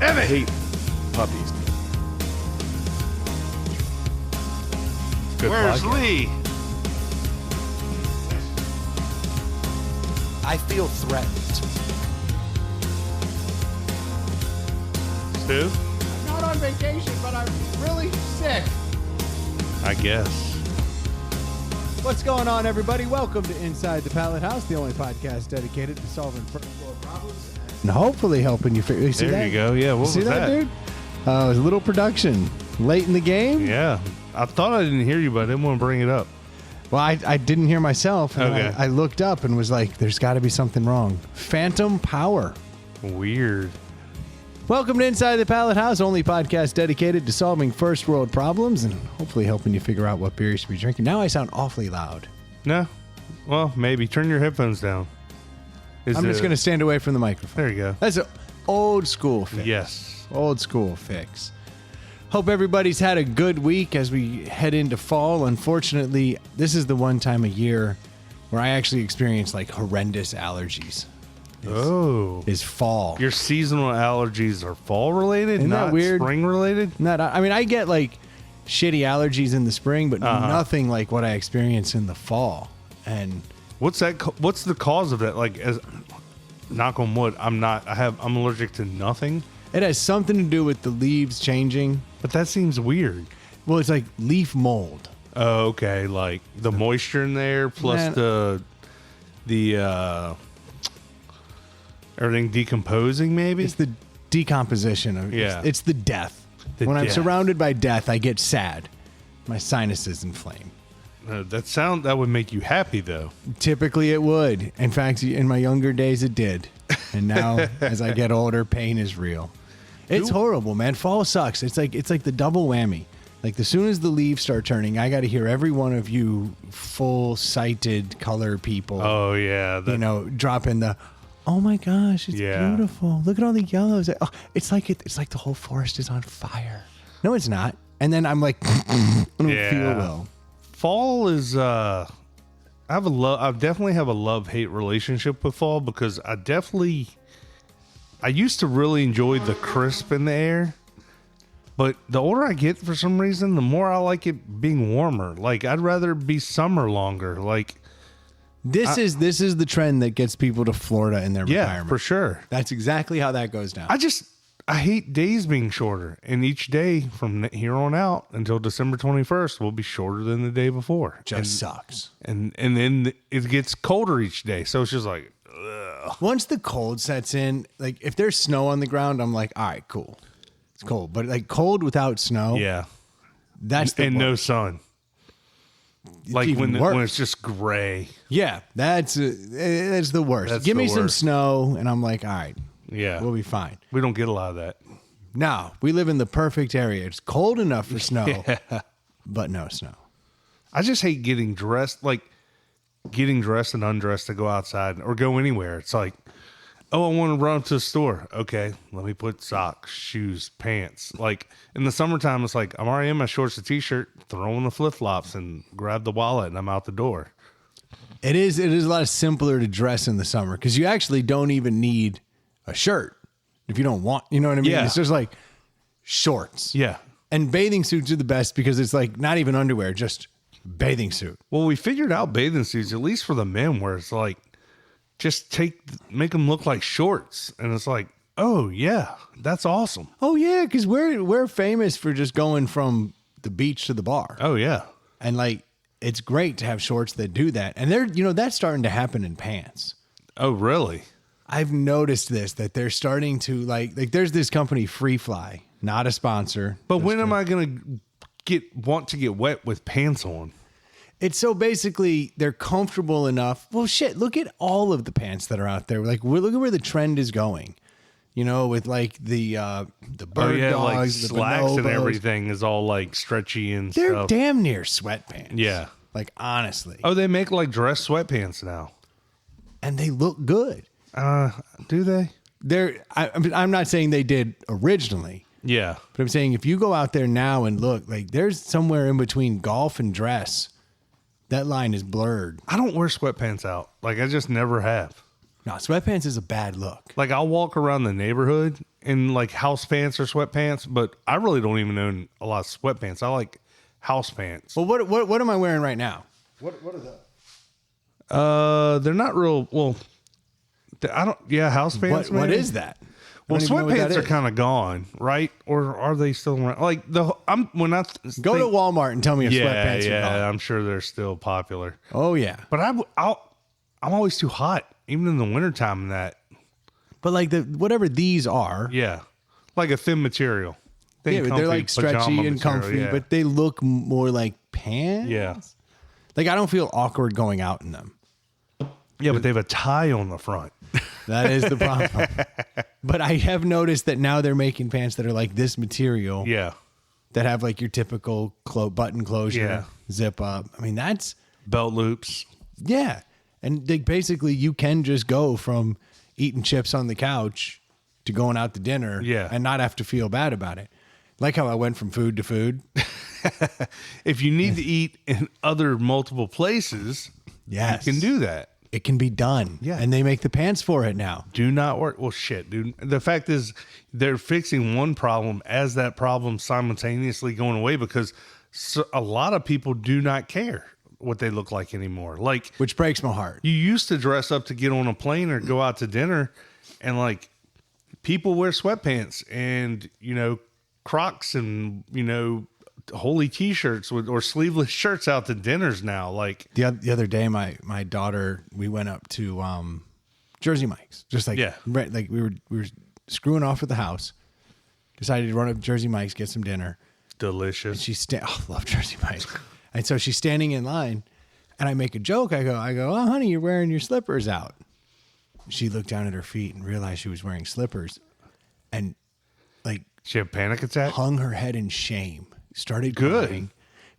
I hate puppies. Good Where's podcast. Lee? I feel threatened. Stu? I'm not on vacation, but I'm really sick. I guess. What's going on, everybody? Welcome to Inside the Pallet House, the only podcast dedicated to solving first world problems and hopefully helping you figure. There that? you go. Yeah, what See was that, dude? It was a little production late in the game. Yeah. I thought I didn't hear you, but I didn't want to bring it up. Well, I didn't hear myself. And Okay. I looked up and was like, "There's got to be something wrong." Phantom power. Weird. Welcome to Inside the Pallet House, only podcast dedicated to solving first world problems and hopefully helping you figure out what beer you should be drinking. Now I sound awfully loud. No. Well, maybe. Turn your headphones down. I'm just going to stand away from the microphone. There you go. That's an old school fix. Yes. Old school fix. Hope everybody's had a good week as we head into fall. Unfortunately, this is the one time a year where I actually experience like horrendous allergies. Is fall. Your seasonal allergies are fall related, Isn't that not weird? spring related? I mean, I get like shitty allergies in the spring, but nothing like what I experience in the fall. And What's that? What's the cause of that? Like, as knock on wood, I'm allergic to nothing. it has something to do with the leaves changing. But that seems weird. Well, it's like leaf mold. Oh, okay. Like the moisture in there, plus Man. the everything decomposing. Maybe It's the decomposition of Yeah. It's the death. The When I'm death. surrounded by death, I get sad. My sinuses inflame. that would make you happy though. Typically, it would. In fact, in my younger days, it did. And now, as I get older, pain is real. It's horrible, man. Fall sucks. It's like the double whammy. Like, as soon as the leaves start turning, I got to hear every one of you full-sighted color people, Oh yeah, drop in the, "Oh my gosh, it's Yeah. beautiful. Look at all the yellows." Oh, it's like the whole forest is on fire. No, it's not. And then I'm like, I don't feel well. Fall is I definitely have a love-hate relationship with fall because I used to really enjoy the crisp in the air, but the older I get, for some reason, the more I like it being warmer. Like, I'd rather be summer longer. Like, This is the trend that gets people to Florida in their retirement. for sure. That's exactly how that goes down. I hate days being shorter, and each day from here on out until December 21st will be shorter than the day before. Sucks. And then it gets colder each day, so it's just like, ugh. Once the cold sets in, like if there's snow on the ground, I'm like, all right, cool. It's cold. But like cold without snow, Yeah. that's the And no worst. sun. Like even when worse. it's just gray. Yeah, that's the worst. That's Give the me some worst. snow, and I'm like, all right, Yeah. we'll be fine. We don't get a lot of that. No, we live in the perfect area. It's cold enough for snow, but no snow. I just hate getting dressed and undressed to go outside or go anywhere. It's like, oh, I want to run up to the store. Okay, let me put socks, shoes, pants. Like in the summertime, it's like I'm already in my shorts and t-shirt, throw on the flip-flops and grab the wallet and I'm out the door. It is a lot simpler to dress in the summer because you actually don't even need a shirt if you don't want. You know what I mean? Yeah. It's just like shorts. Yeah. And bathing suits are the best because it's like not even underwear, just bathing suit. Well, we figured out bathing suits, at least for the men, where it's like, just make them look like shorts. And it's like, oh yeah, that's awesome. Oh yeah, because we're famous for just going from the beach to the bar. Oh yeah. And like it's great to have shorts that do that. And that's starting to happen in pants. Oh really? I've noticed that they're starting to like there's this company Free Fly, not a sponsor. But when am I going to want to get wet with pants on? It's so basically they're comfortable enough. Well, shit, look at all of the pants that are out there. Like look at where the trend is going. With like the bird dogs, like the slacks and bonobos. everything is all like stretchy and They're stuff. damn near sweatpants. Yeah. Like honestly. Oh, they make like dress sweatpants now. And they look good. Do they? I'm not saying they did originally, Yeah. but I'm saying if you go out there now and look, like there's somewhere in between golf and dress. That line is blurred. I don't wear sweatpants out. Like I just never have. No, sweatpants is a bad look. Like I'll walk around the neighborhood in like house pants or sweatpants, but I really don't even own a lot of sweatpants. I like house pants. Well, what am I wearing right now? What are those? They're not real. Well, I don't. Yeah, house pants. What maybe? is that? Well, I don't even know what that sweatpants are is. kind of gone, right? Or are they still around? Like Go to Walmart and tell me if sweatpants are gone. I'm sure they're still popular. Oh yeah, But I'm always too hot, even in the wintertime. And that, but like whatever these are, yeah, like a thin material. Thin, yeah, but they're comfy like stretchy pajama and material, comfy, yeah. but they look more like pants. Yeah. Like I don't feel awkward going out in them. Yeah, but they have a tie on the front. That is the problem. But I have noticed that now they're making pants that are like this material. Yeah. That have like your typical button closure, Yeah. zip up. I mean, that's Belt loops. yeah. And like basically, you can just go from eating chips on the couch to going out to dinner, Yeah. and not have to feel bad about it. Like how I went from food to food. If you need to eat in other multiple places, Yes, you can do that. It can be done. Yeah. And they make the pants for it now. Do not work. Well, shit, dude. The fact is, they're fixing one problem as that problem simultaneously going away because a lot of people do not care what they look like anymore. Like, Which breaks my heart. you used to dress up to get on a plane or go out to dinner, and like people wear sweatpants and, you know, Crocs and, you know, holy t-shirts or sleeveless shirts out to dinners now. Like The other day, my daughter, we went up to Jersey Mike's, just like Yeah. right, like we were screwing off at the house. Decided to run up to Jersey Mike's, get some dinner. delicious. She's love Jersey Mike's, and so she's standing in line, and I make a joke. I go, oh honey, you're wearing your slippers out. She looked down at her feet and realized she was wearing slippers, and like She had a panic attack. hung her head in shame. Started Good. crying,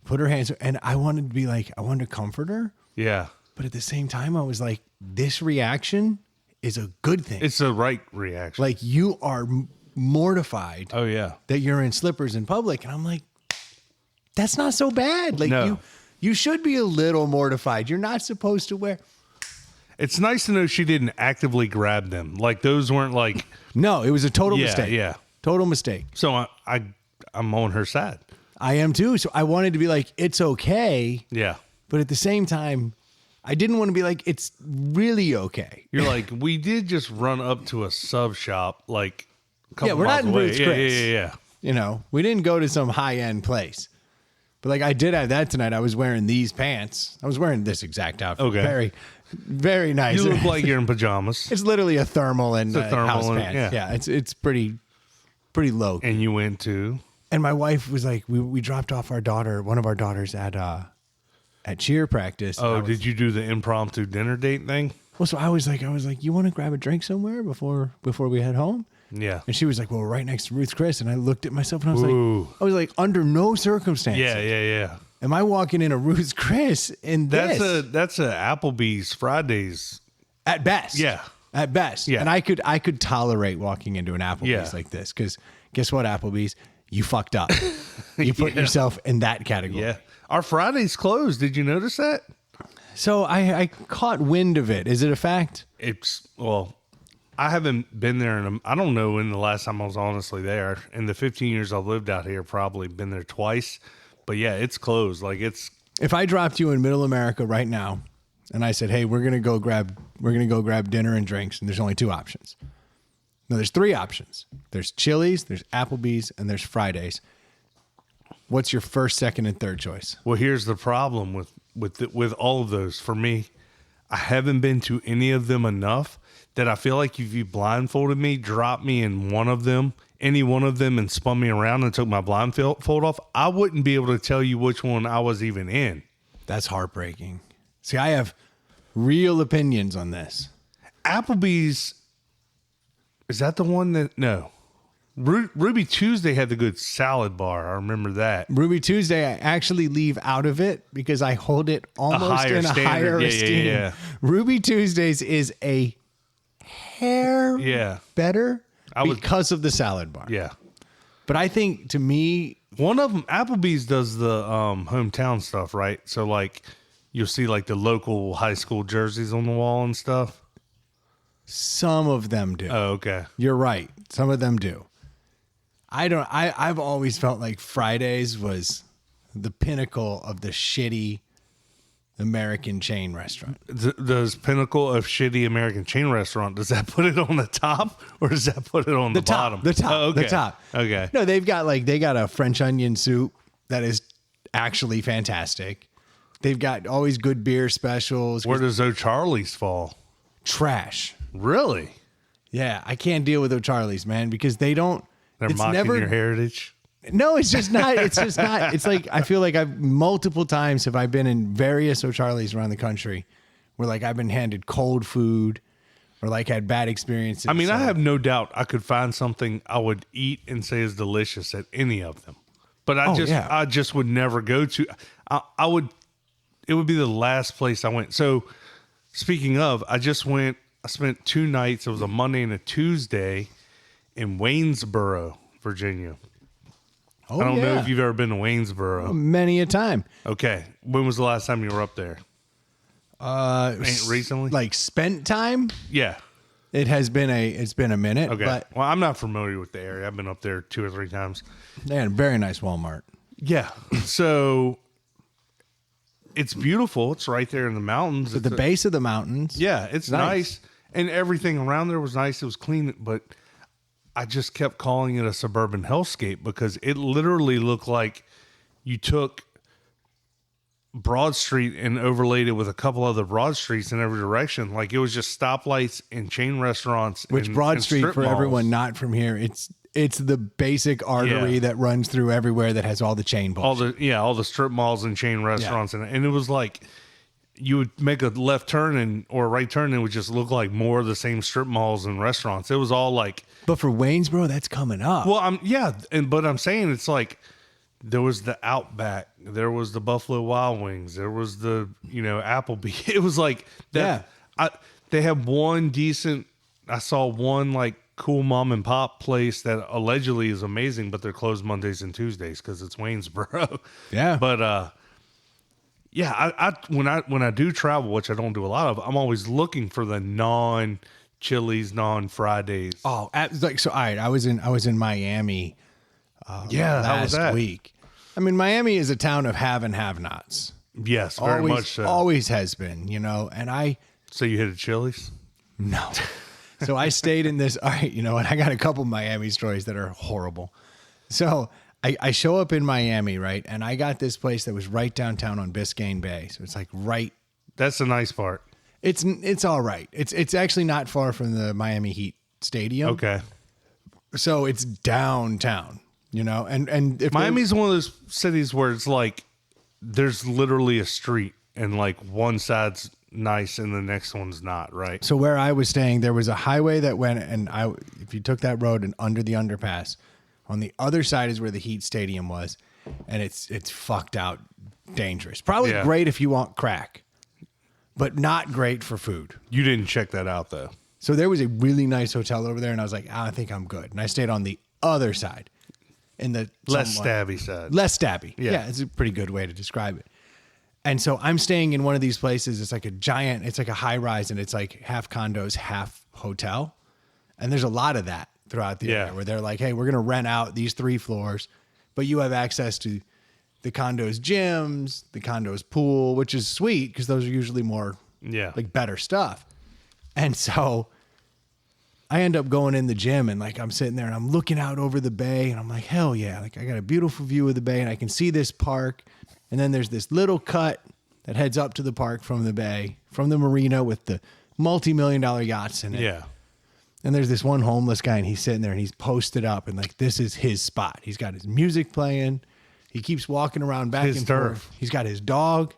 put her hands, and I wanted to be like, I wanted to comfort her. Yeah. But at the same time, I was like, this reaction is a good thing. It's the right reaction. Like you are mortified Oh yeah. that you're in slippers in public. And I'm like, that's not so bad. Like No. you should be a little mortified. You're not supposed to wear. It's nice to know she didn't actively grab them. Like those weren't like No, it was a total mistake. Yeah. Total mistake. So I'm on her side. I am too. So I wanted to be like, it's okay. Yeah. But at the same time, I didn't want to be like, it's really okay. You're like, we did just run up to a sub shop like a couple Yeah, we're not miles in away. Ruth's Yeah, Chris. yeah. You know, we didn't go to some high end place. But like I did have that tonight. I was wearing these pants. I was wearing this exact outfit. Okay. Very, very nice. You look like you're in pajamas. It's literally a thermal and a thermal house and- pants. yeah. Yeah, it's pretty low. And you went to And my wife was like, we dropped off one of our daughters at cheer practice. Oh, I was- did you do the impromptu dinner date thing? Well, so I was like, you want to grab a drink somewhere before we head home? Yeah. And she was like, well, we're right next to Ruth's Chris. And I looked at myself and Ooh. I was like, under no circumstances. Yeah. Am I walking in a Ruth's Chris in That's this? a Applebee's Fridays. At best. Yeah. At best. Yeah. And I could tolerate walking into an Applebee's Yeah. like this. Because guess what, Applebee's? You fucked up. You put Yeah. yourself in that category. Yeah. Our Fridays closed. Did you notice that? So I caught wind of it. Is it a fact? I haven't been there I don't know when the last time I was honestly there. In the 15 years I've lived out here, probably been there twice. But yeah, it's closed. Like If I dropped you in Middle America right now and I said, hey, we're gonna go grab dinner and drinks, and there's only two options. No, there's three options. There's Chili's, there's Applebee's, and there's Fridays. What's your first, second, and third choice? well, here's the problem with all of those. For me, I haven't been to any of them enough that I feel like if you blindfolded me, dropped me in one of them, any one of them, and spun me around and took my blindfold off, I wouldn't be able to tell you which one I was even in. That's heartbreaking. See, I have real opinions on this. Applebee's, is that the one that, no. Ruby Tuesday had the good salad bar. I remember that. Ruby Tuesday, I actually leave out of it because I hold it almost higher in a standard. higher Yeah, esteem. yeah. Ruby Tuesdays is a hair Yeah. better would- because of the salad bar. Yeah. But I think to me, One of them, Applebee's does the hometown stuff, right? So like you'll see like the local high school jerseys on the wall and stuff. Some of them do. Oh, okay. You're right. Some of them do. I've always felt like Fridays was the pinnacle of the shitty American chain restaurant. Does pinnacle of shitty American chain restaurant, does that put it on the top or does that put it on the bottom? The top. Oh, okay. The top. Okay. No, they got a French onion soup that is actually fantastic. They've got always good beer specials. Where does O'Charlie's fall? Trash. Really? Yeah, I can't deal with O'Charlie's, man, because they don't. They're mocking your heritage. No, it's just not. It's just not. It's like I feel like I've multiple times have I been in various O'Charlie's around the country where like I've been handed cold food or like had bad experiences. I mean, I have no doubt I could find something I would eat and say is delicious at any of them, but I just would never go to. I would. It would be the last place I went. So speaking of, I spent 2 nights. It was a Monday and a Tuesday in Waynesboro, Virginia. Oh, I don't know if you've ever been to Waynesboro. Many a time. Okay. When was the last time you were up there? Recently? Like spent time? Yeah. It's been a minute. Okay. But Well, I'm not familiar with the area. I've been up there 2 or 3 times. they had a very nice Walmart. Yeah. So it's beautiful. It's right there in the mountains. At the base of the mountains. Yeah, it's nice. And everything around there was nice. It was clean, but I just kept calling it a suburban hellscape because it literally looked like you took Broad Street and overlaid it with a couple other Broad Streets in every direction. Like it was just stoplights and chain restaurants. Which Broad Street, strip for malls. everyone not from here, it's the basic artery that runs through everywhere that has all the chain bullshit. All the strip malls and chain restaurants. And it was like you would make a left turn or a right turn and it would just look like more of the same strip malls and restaurants. It was all like. But for Waynesboro, that's coming up. Well, but I'm saying it's like there was the Outback, there was the Buffalo Wild Wings, there was the Applebee. It was like that. Yeah. They have one decent. I saw one like cool mom and pop place that allegedly is amazing, but they're closed Mondays and Tuesdays because it's Waynesboro. Yeah, but when I do travel, which I don't do a lot of, I'm always looking for the non-Chili's, non-Fridays. Oh, like so. All right, I was in Miami. How was that? Last week. I mean, Miami is a town of have and have-nots. Yes, very much so. Always has been, and So you hit a Chili's? No. So I stayed in this. All right, you know what? I got a couple Miami stories that are horrible. So I show up in Miami, right? And I got this place that was right downtown on Biscayne Bay. So it's like right. That's the nice part. It's all right. It's actually not far from the Miami Heat Stadium. Okay. So it's downtown, and if Miami's one of those cities where it's like there's literally a street and like one side's nice and the next one's not, right? So where I was staying, there was a highway that went, and if you took that road and under the underpass, on the other side is where the Heat Stadium was, and it's fucked out, dangerous. Probably great if you want crack, but not great for food. You didn't check that out though. So there was a really nice hotel over there, and I was like, I think I'm good, and I stayed on the other side, in the less stabby side. Less stabby. Yeah, it's a pretty good way to describe it. And so I'm staying in one of these places. It's like it's like a high rise, and it's like half condos, half hotel. And there's a lot of that throughout the area where they're like, hey, we're going to rent out these 3 floors, but you have access to the condos gyms, the condos pool, which is sweet because those are usually more like better stuff. And so I end up going in the gym and like I'm sitting there and I'm looking out over the bay and I'm like, hell yeah. Like I got a beautiful view of the bay and I can see this park. And then there's this little cut that heads up to the park from the bay, from the marina with the multi-million-dollar yachts in it. Yeah. And there's this one homeless guy and he's sitting there and he's posted up and like, this is his spot. He's got his music playing. He keeps walking around back and forth. He's got his dog.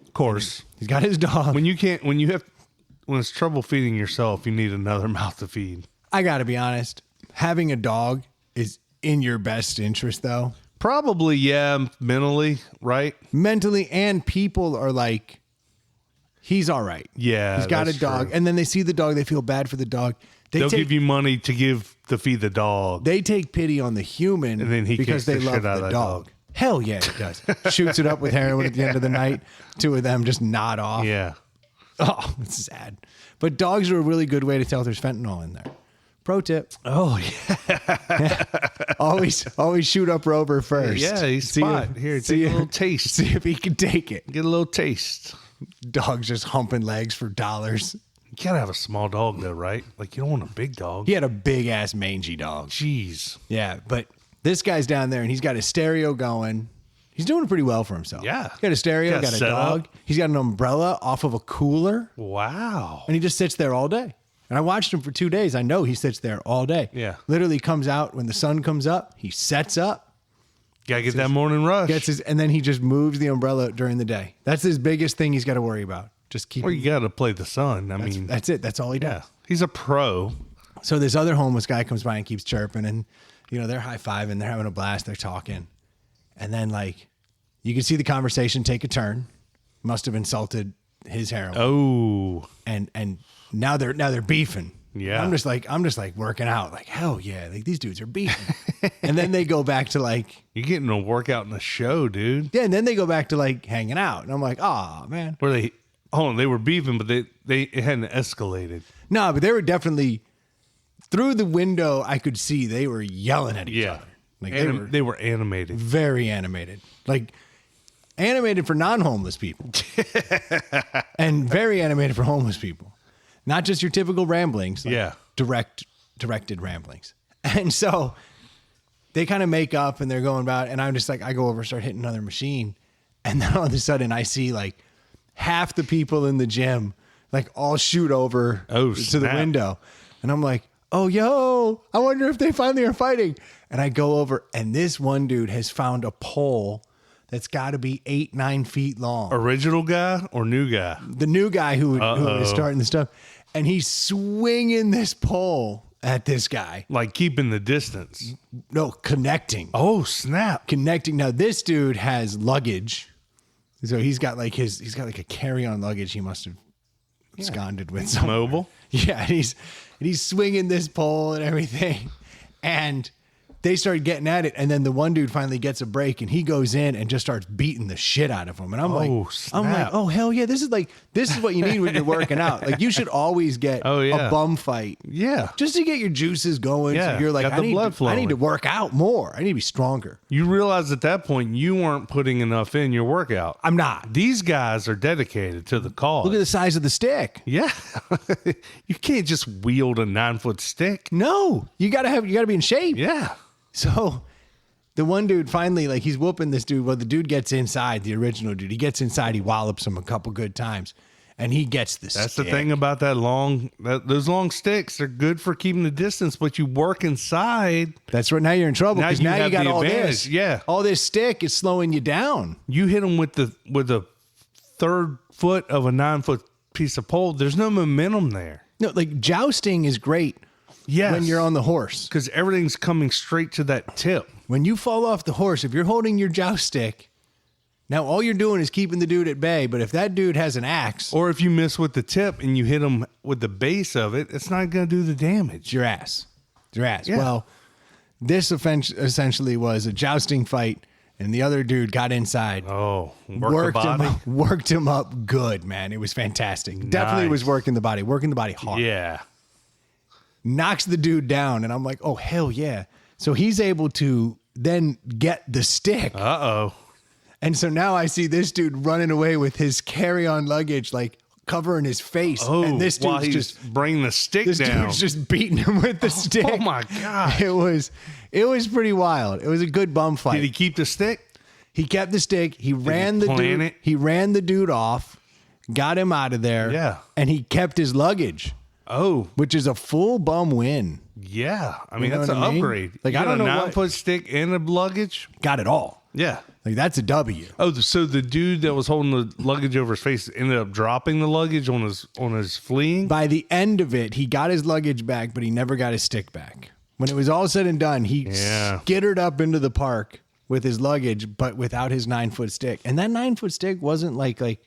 Of course. He's got his dog. When it's trouble feeding yourself, you need another mouth to feed. I got to be honest. Having a dog is in your best interest, though. Probably, yeah, mentally, right? Mentally, and people are like, he's all right. Yeah, he's got a dog. True. And then they see the dog. They feel bad for the dog. They'll give you money to feed the dog. They take pity on the human and then because they love the dog. Hell yeah, it does. Shoots it up with heroin at the end of the night. 2 of them just nod off. Yeah. Oh, it's sad. But dogs are a really good way to tell there's fentanyl in there. Pro tip. Oh, yeah. Always shoot up Rover first. Yeah, he's spot. Here, take a little taste. See if he can take it. Get a little taste. Dogs just humping legs for dollars. You gotta have a small dog, though, right? Like, you don't want a big dog. He had a big-ass mangy dog. Jeez. Yeah, but this guy's down there, and he's got his stereo going. He's doing pretty well for himself. Yeah. He's got a stereo, got a dog. Up. He's got an umbrella off of a cooler. Wow. And he just sits there all day. And I watched him for 2 days. I know he sits there all day. Yeah. Literally comes out when the sun comes up. He sets up. Gotta get that morning rush. And then he just moves the umbrella during the day. That's his biggest thing he's got to worry about. Just keep. Well, you gotta play the sun. That's it. That's all he does. Yeah. He's a pro. So this other homeless guy comes by and keeps chirping, and they're high-fiving, they're having a blast, they're talking. And then you can see the conversation take a turn. Must have insulted his heroin. Oh. And now they're beefing. Yeah. I'm just like working out. Like, hell yeah. Like, these dudes are beefing. And then they go back to You're getting a workout in the show, dude. yeah, and then they go back to hanging out. And I'm like, oh man. They were beefing, but it hadn't escalated. No, but they were definitely through the window. I could see they were yelling at each other. Like They were animated. very animated, animated for non-homeless people and very animated for homeless people. Not just your typical ramblings. Directed ramblings. And so they kind of make up and they're going about, and I'm just I go over and start hitting another machine. And then all of a sudden I see half the people in the gym, all shoot over to the window. And I'm like, oh, yo, I wonder if they finally are fighting. And I go over, and this one dude has found a pole that's got to be 8-9 feet long. Original guy or new guy? The new guy who is starting the stuff. And he's swinging this pole at this guy. Keeping the distance. No, connecting. Oh, snap. Connecting. Now, this dude has luggage. So he's got a carry-on luggage he must have absconded with somewhere. Mobile? Yeah, and he's swinging this pole and everything. And they started getting at it, and then the one dude finally gets a break, and he goes in and just starts beating the shit out of him. And I'm like, oh hell yeah, this is what you need when you're working out. You should always get a bum fight, just to get your juices going. Yeah, so you're like, got the blood flowing. I need to work out more. I need to be stronger. You realize at that point you weren't putting enough in your workout. I'm not. These guys are dedicated to the cause. Look at the size of the stick. Yeah, you can't just wield a 9-foot stick. No, you gotta be in shape. Yeah. So the one dude finally, he's whooping this dude. Well, the dude gets inside, the original dude. He gets inside, he wallops him a couple good times, and he gets the That's stick. the thing about those long sticks. They're good for keeping the distance, but you work inside. That's right. Now you're in trouble because now you got all this. Yeah. All this stick is slowing you down. You hit them with the third foot of a 9-foot piece of pole. There's no momentum there. No, jousting is great. Yes. When you're on the horse. Because everything's coming straight to that tip. When you fall off the horse, if you're holding your joust stick, now all you're doing is keeping the dude at bay. But if that dude has an axe. Or if you miss with the tip and you hit him with the base of it, it's not going to do the damage. It's your ass. It's your ass. Yeah. Well, this essentially was a jousting fight, and the other dude got inside. Oh, worked him up good, man. It was fantastic. Definitely was working the body hard. Yeah. Knocks the dude down, and I'm like, oh, hell yeah. So he's able to then get the stick. Uh-oh. And so now I see this dude running away with his carry-on luggage, covering his face. Oh, and this while dude's he's bringing the stick this down. Dude's just beating him with the stick. Oh, my God. It was pretty wild. It was a good bum fight. Did he keep the stick? He kept the stick. He ran the dude off, got him out of there. Yeah. And he kept his luggage. Oh, which is a full bum win. Yeah. I mean, that's an upgrade. I don't know. A 9-foot stick and a luggage. Got it all. Yeah. That's a W. Oh, so the dude that was holding the luggage over his face ended up dropping the luggage on his fleeing? By the end of it, he got his luggage back, but he never got his stick back. When it was all said and done, he skittered up into the park with his luggage, but without his 9-foot stick. And that 9-foot stick wasn't like a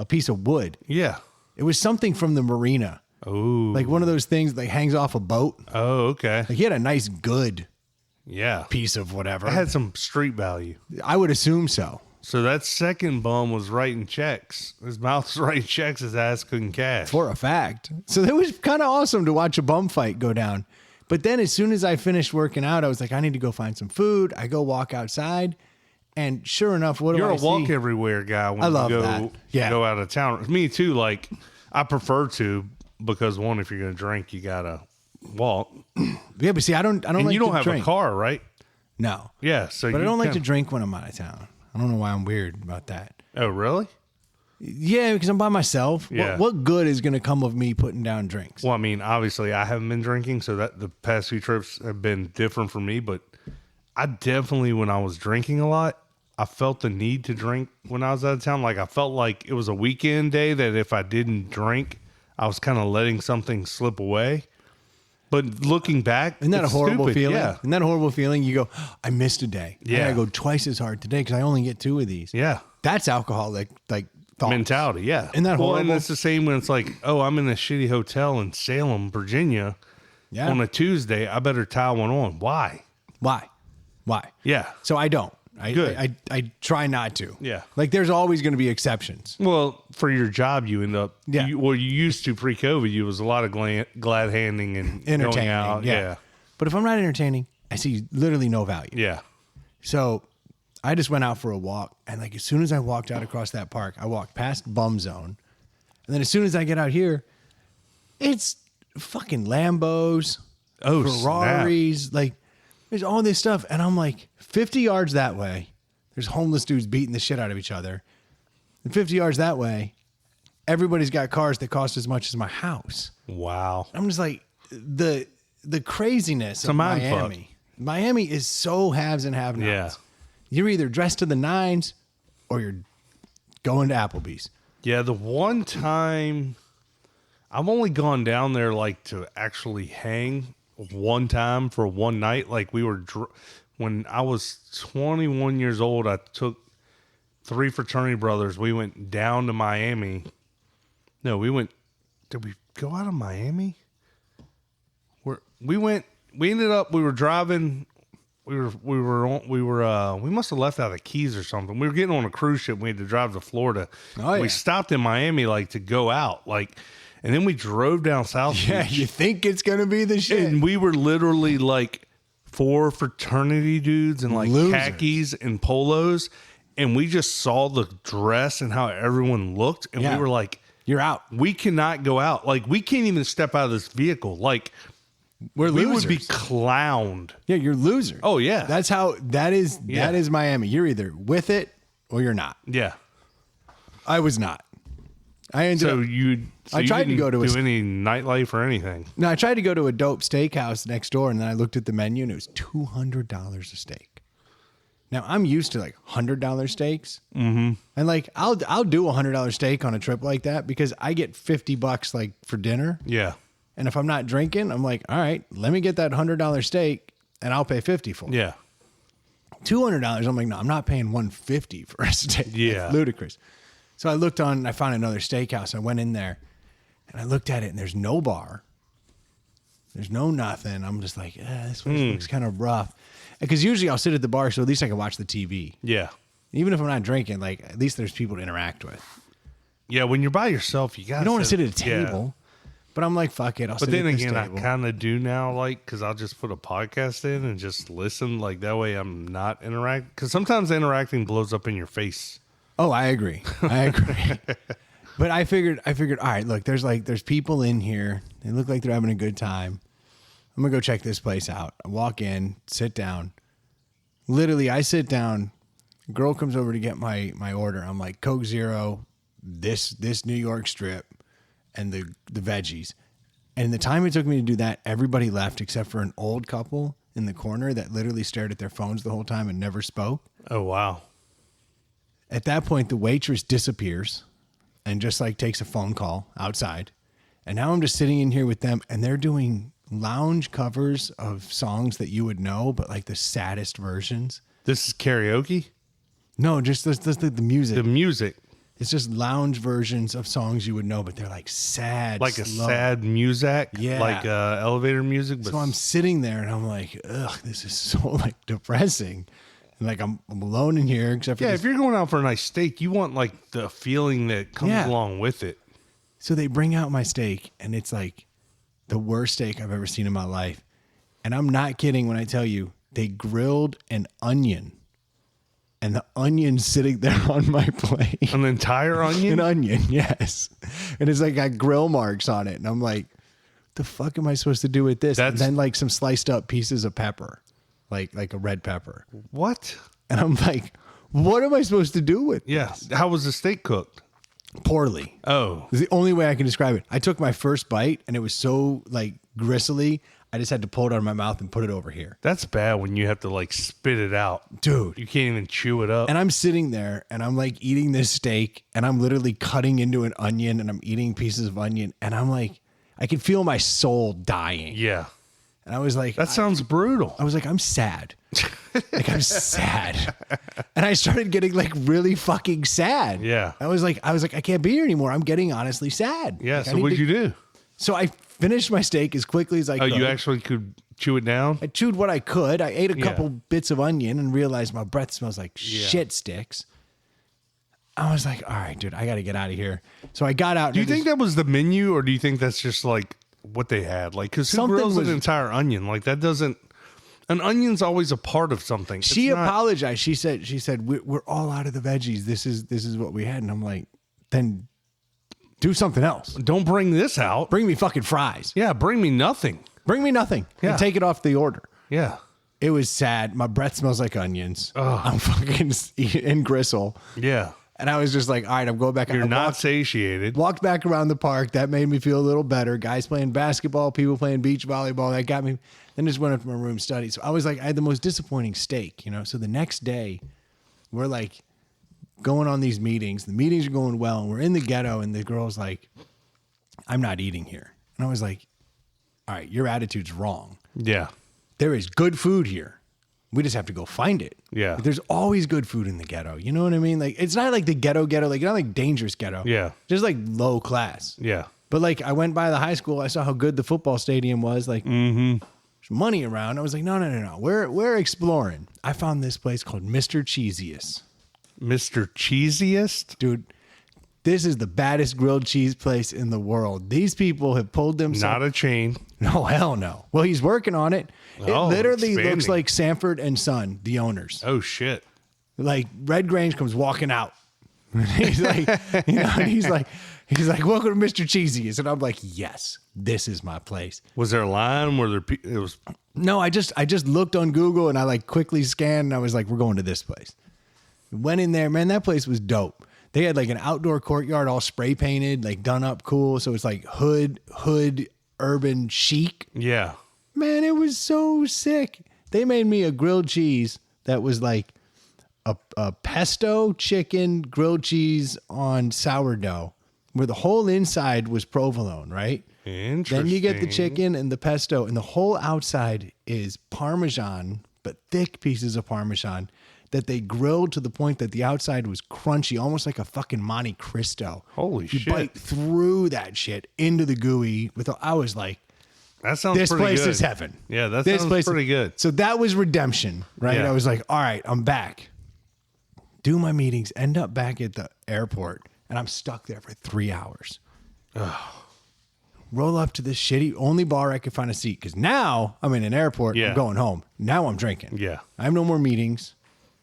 piece of wood. Yeah. It was something from the marina. Oh. One of those things that hangs off a boat. Oh, okay. He had a nice, good piece of whatever. It had some street value. I would assume so. So that second bum was writing checks. His mouth was writing checks. His ass couldn't cash. For a fact. So it was kind of awesome to watch a bum fight go down. But then as soon as I finished working out, I was like, I need to go find some food. I go walk outside. And sure enough, what do I see? You're a walk everywhere guy when I love you go, that. Yeah. go out of town. Me too. Like, I prefer to because, one, if you're going to drink, you got to walk. Yeah, but see, I don't And like you don't to have drink. a car, right? No. Yeah. So But I you don't like to can- drink when I'm out of town. I don't know why I'm weird about that. Oh, really? Yeah, because I'm by myself. Yeah. What good is going to come of me putting down drinks? Well, I mean, obviously, I haven't been drinking, so that the past few trips have been different for me. But I definitely, when I was drinking a lot, I felt the need to drink when I was out of town. Like, I felt like it was a weekend day that if I didn't drink, I was kind of letting something slip away. But looking back, Isn't that it's a horrible stupid. feeling? Yeah. Isn't that a horrible feeling? You go, I missed a day. Yeah. I gotta go twice as hard today because I only get 2 of these. Yeah. That's alcoholic thoughts. Mentality. Yeah. Isn't that Well, horrible? and it's the same when it's like, oh, I'm in a shitty hotel in Salem, Virginia Yeah. on a Tuesday. I better tie one on. Why? Why? Yeah. So I don't. Good. I try not to. Yeah. Like there's always going to be exceptions. Well, for your job, you end up. Yeah. You used to pre-COVID. You was a lot of glad handing and Entertaining. going out. Yeah. But if I'm not entertaining, I see literally no value. Yeah. So I just went out for a walk. And like as soon as I walked out across that park, I walked past Bum Zone. And then as soon as I get out here, it's fucking Lambos, Oh, Ferraris. Like there's all this stuff. And I'm like 50 yards that way, there's homeless dudes beating the shit out of each other. And 50 yards that way, everybody's got cars that cost as much as my house. Wow. I'm just like the craziness of mind fuck. Miami. Miami is so haves and have-nots. Yeah. You're either dressed to the nines or you're going to Applebee's. Yeah. The one time I've only gone down there like to actually hang one time for one night. Like we were when I was 21 years old, I took 3 fraternity brothers. We went down to Miami. No, did we go out of Miami? We were driving. We must have left out the Keys or something. We were getting on a cruise ship. We had to drive to Florida. Oh, yeah. We stopped in Miami like to go out, and then we drove down South Yeah, Beach. you think it's going to be the shit. And we were literally like 4 fraternity dudes in like Losers. khakis and polos. And we just saw the dress and how everyone looked. And Yeah. we were like, You're out. we cannot go out. Like, we can't even step out of this vehicle. Like, We're we losers. would be clowned. Yeah, you're losers. Oh, yeah. That is Miami. You're either with it or you're not. Yeah. I was not. I ended So up you tried to didn't go to a- do any nightlife or anything. No, I tried to go to a dope steakhouse next door, and then I looked at the menu, and it was $200 a steak. Now I'm used to like $100 steaks, and like I'll do a $100 steak on a trip like that because I get $50 like for dinner, Yeah. and if I'm not drinking, I'm like, all right, let me get that $100 steak, and I'll pay $50 for it. Yeah. $200, I'm like, no, I'm not paying $150 for a steak. Yeah. It's ludicrous. So I found another steakhouse. I went in there and I looked at it and there's no bar. There's no nothing. I'm just like, this place looks kind of rough. Because usually I'll sit at the bar so at least I can watch the TV. Yeah. Even if I'm not drinking, like at least there's people to interact with. Yeah. When you're by yourself, you got I don't want to sit at a table. But I'm like, fuck it. I'll But sit then at this again, I table. kind of do now, like, because I'll just put a podcast in and just listen. Like, that way I'm not interacting. Because sometimes interacting blows up in your face. Oh, I agree. But I figured, all right, look, there's people in here. They look like they're having a good time. I'm going to go check this place out. I walk in, sit down. Literally, I sit down. Girl comes over to get my order. I'm like, Coke Zero, this New York strip, and the veggies. And the time it took me to do that, everybody left except for an old couple in the corner that literally stared at their phones the whole time and never spoke. Oh, wow. At that point, the waitress disappears and just like takes a phone call outside. And now I'm just sitting in here with them and they're doing lounge covers of songs that you would know, but like the saddest versions. This is karaoke? No, just the music. The music. It's just lounge versions of songs you would know, but they're like sad. Like a slow. sad music? Yeah. Like elevator music? But So I'm sitting there and I'm like, ugh, this is so like depressing. And like I'm alone in here except for Yeah, this. if you're going out for a nice steak, you want like the feeling that comes along with it. So they bring out my steak, and it's like the worst steak I've ever seen in my life. And I'm not kidding when I tell you they grilled an onion, and the onion's sitting there on my plate. An entire onion? An onion, yes. And it's like got grill marks on it. And I'm like, the fuck am I supposed to do with this? And then like some sliced up pieces of pepper, like a red pepper. What? And I'm like, what am I supposed to do with this? How was the steak cooked? Poorly. Oh. It's the only way I can describe it. I took my first bite and it was so like gristly, I just had to pull it out of my mouth and put it over here. That's bad when you have to like spit it out. Dude. You can't even chew it up. And I'm sitting there and I'm like eating this steak and I'm literally cutting into an onion and I'm eating pieces of onion and I'm like, I can feel my soul dying. Yeah. And I was like, that sounds brutal. I was like, I'm sad. Like I'm sad. And I started getting like really fucking sad. Yeah. I was like, I can't be here anymore. I'm getting honestly sad. Yeah. Like, So what'd you do? So I finished my steak as quickly as I could. Oh, you actually could chew it down? I chewed what I could. I ate a couple bits of onion and realized my breath smells like shit sticks. I was like, all right, dude, I got to get out of here. So I got out. Do you think that was the menu, or do you think that's just like what they had? Like, because who grills an entire onion? Like, that doesn't. An onion's always a part of something. She apologized. She said we're all out of the veggies. This is what we had. And I'm like, then do something else. Don't bring this out. Bring me fucking fries. Yeah, bring me nothing. Bring me nothing. Yeah. And take it off the order. Yeah. It was sad. My breath smells like onions. Ugh. I'm fucking in gristle. Yeah. And I was just like, all right, I'm going back. You're not satiated. Walked back around the park. That made me feel a little better. Guys playing basketball, people playing beach volleyball. That got me. Then just went up to my room, studied. So I was like, I had the most disappointing steak, you know? So the next day, we're like going on these meetings. The meetings are going well. And we're in the ghetto. And the girl's like, I'm not eating here. And I was like, all right, your attitude's wrong. Yeah. There is good food here. We just have to go find it. Yeah. Like, there's always good food in the ghetto. You know what I mean? Like, it's not like the ghetto, like, not like dangerous ghetto. Yeah. Just like low class. Yeah. But like, I went by the high school. I saw how good the football stadium was. Like, there's money around. I was like, no. We're exploring. I found this place called Mr. Cheesiest. Mr. Cheesiest? Dude, this is the baddest grilled cheese place in the world. These people have pulled themselves. Not a chain. No, hell no. Well, he's working on it. It literally looks like Sanford and Son, the owners. Oh, shit. Like Red Grange comes walking out. He's like, you know, and he's like, welcome to Mr. Cheesiest. And I'm like, yes, this is my place. Was there a line where it was? No, I just looked on Google and I like quickly scanned and I was like, we're going to this place. Went in there, man, that place was dope. They had like an outdoor courtyard all spray painted, like done up cool. So it's like hood, urban chic. Yeah. Man, it was so sick. They made me a grilled cheese that was like a pesto chicken grilled cheese on sourdough, where the whole inside was provolone, right? Interesting. Then you get the chicken and the pesto, and the whole outside is Parmesan, but thick pieces of Parmesan that they grilled to the point that the outside was crunchy, almost like a fucking Monte Cristo. Holy you shit. bite through that shit into the gooey. I was like, that sounds this pretty place good. is heaven. Yeah, that this sounds place pretty good. So that was redemption, right? Yeah. I was like, all right, I'm back. Do my meetings, end up back at the airport, and I'm stuck there for 3 hours. Roll up to this shitty only bar I could find a seat, because now I'm in an airport. Yeah. I'm going home. Now I'm drinking. Yeah. I have no more meetings.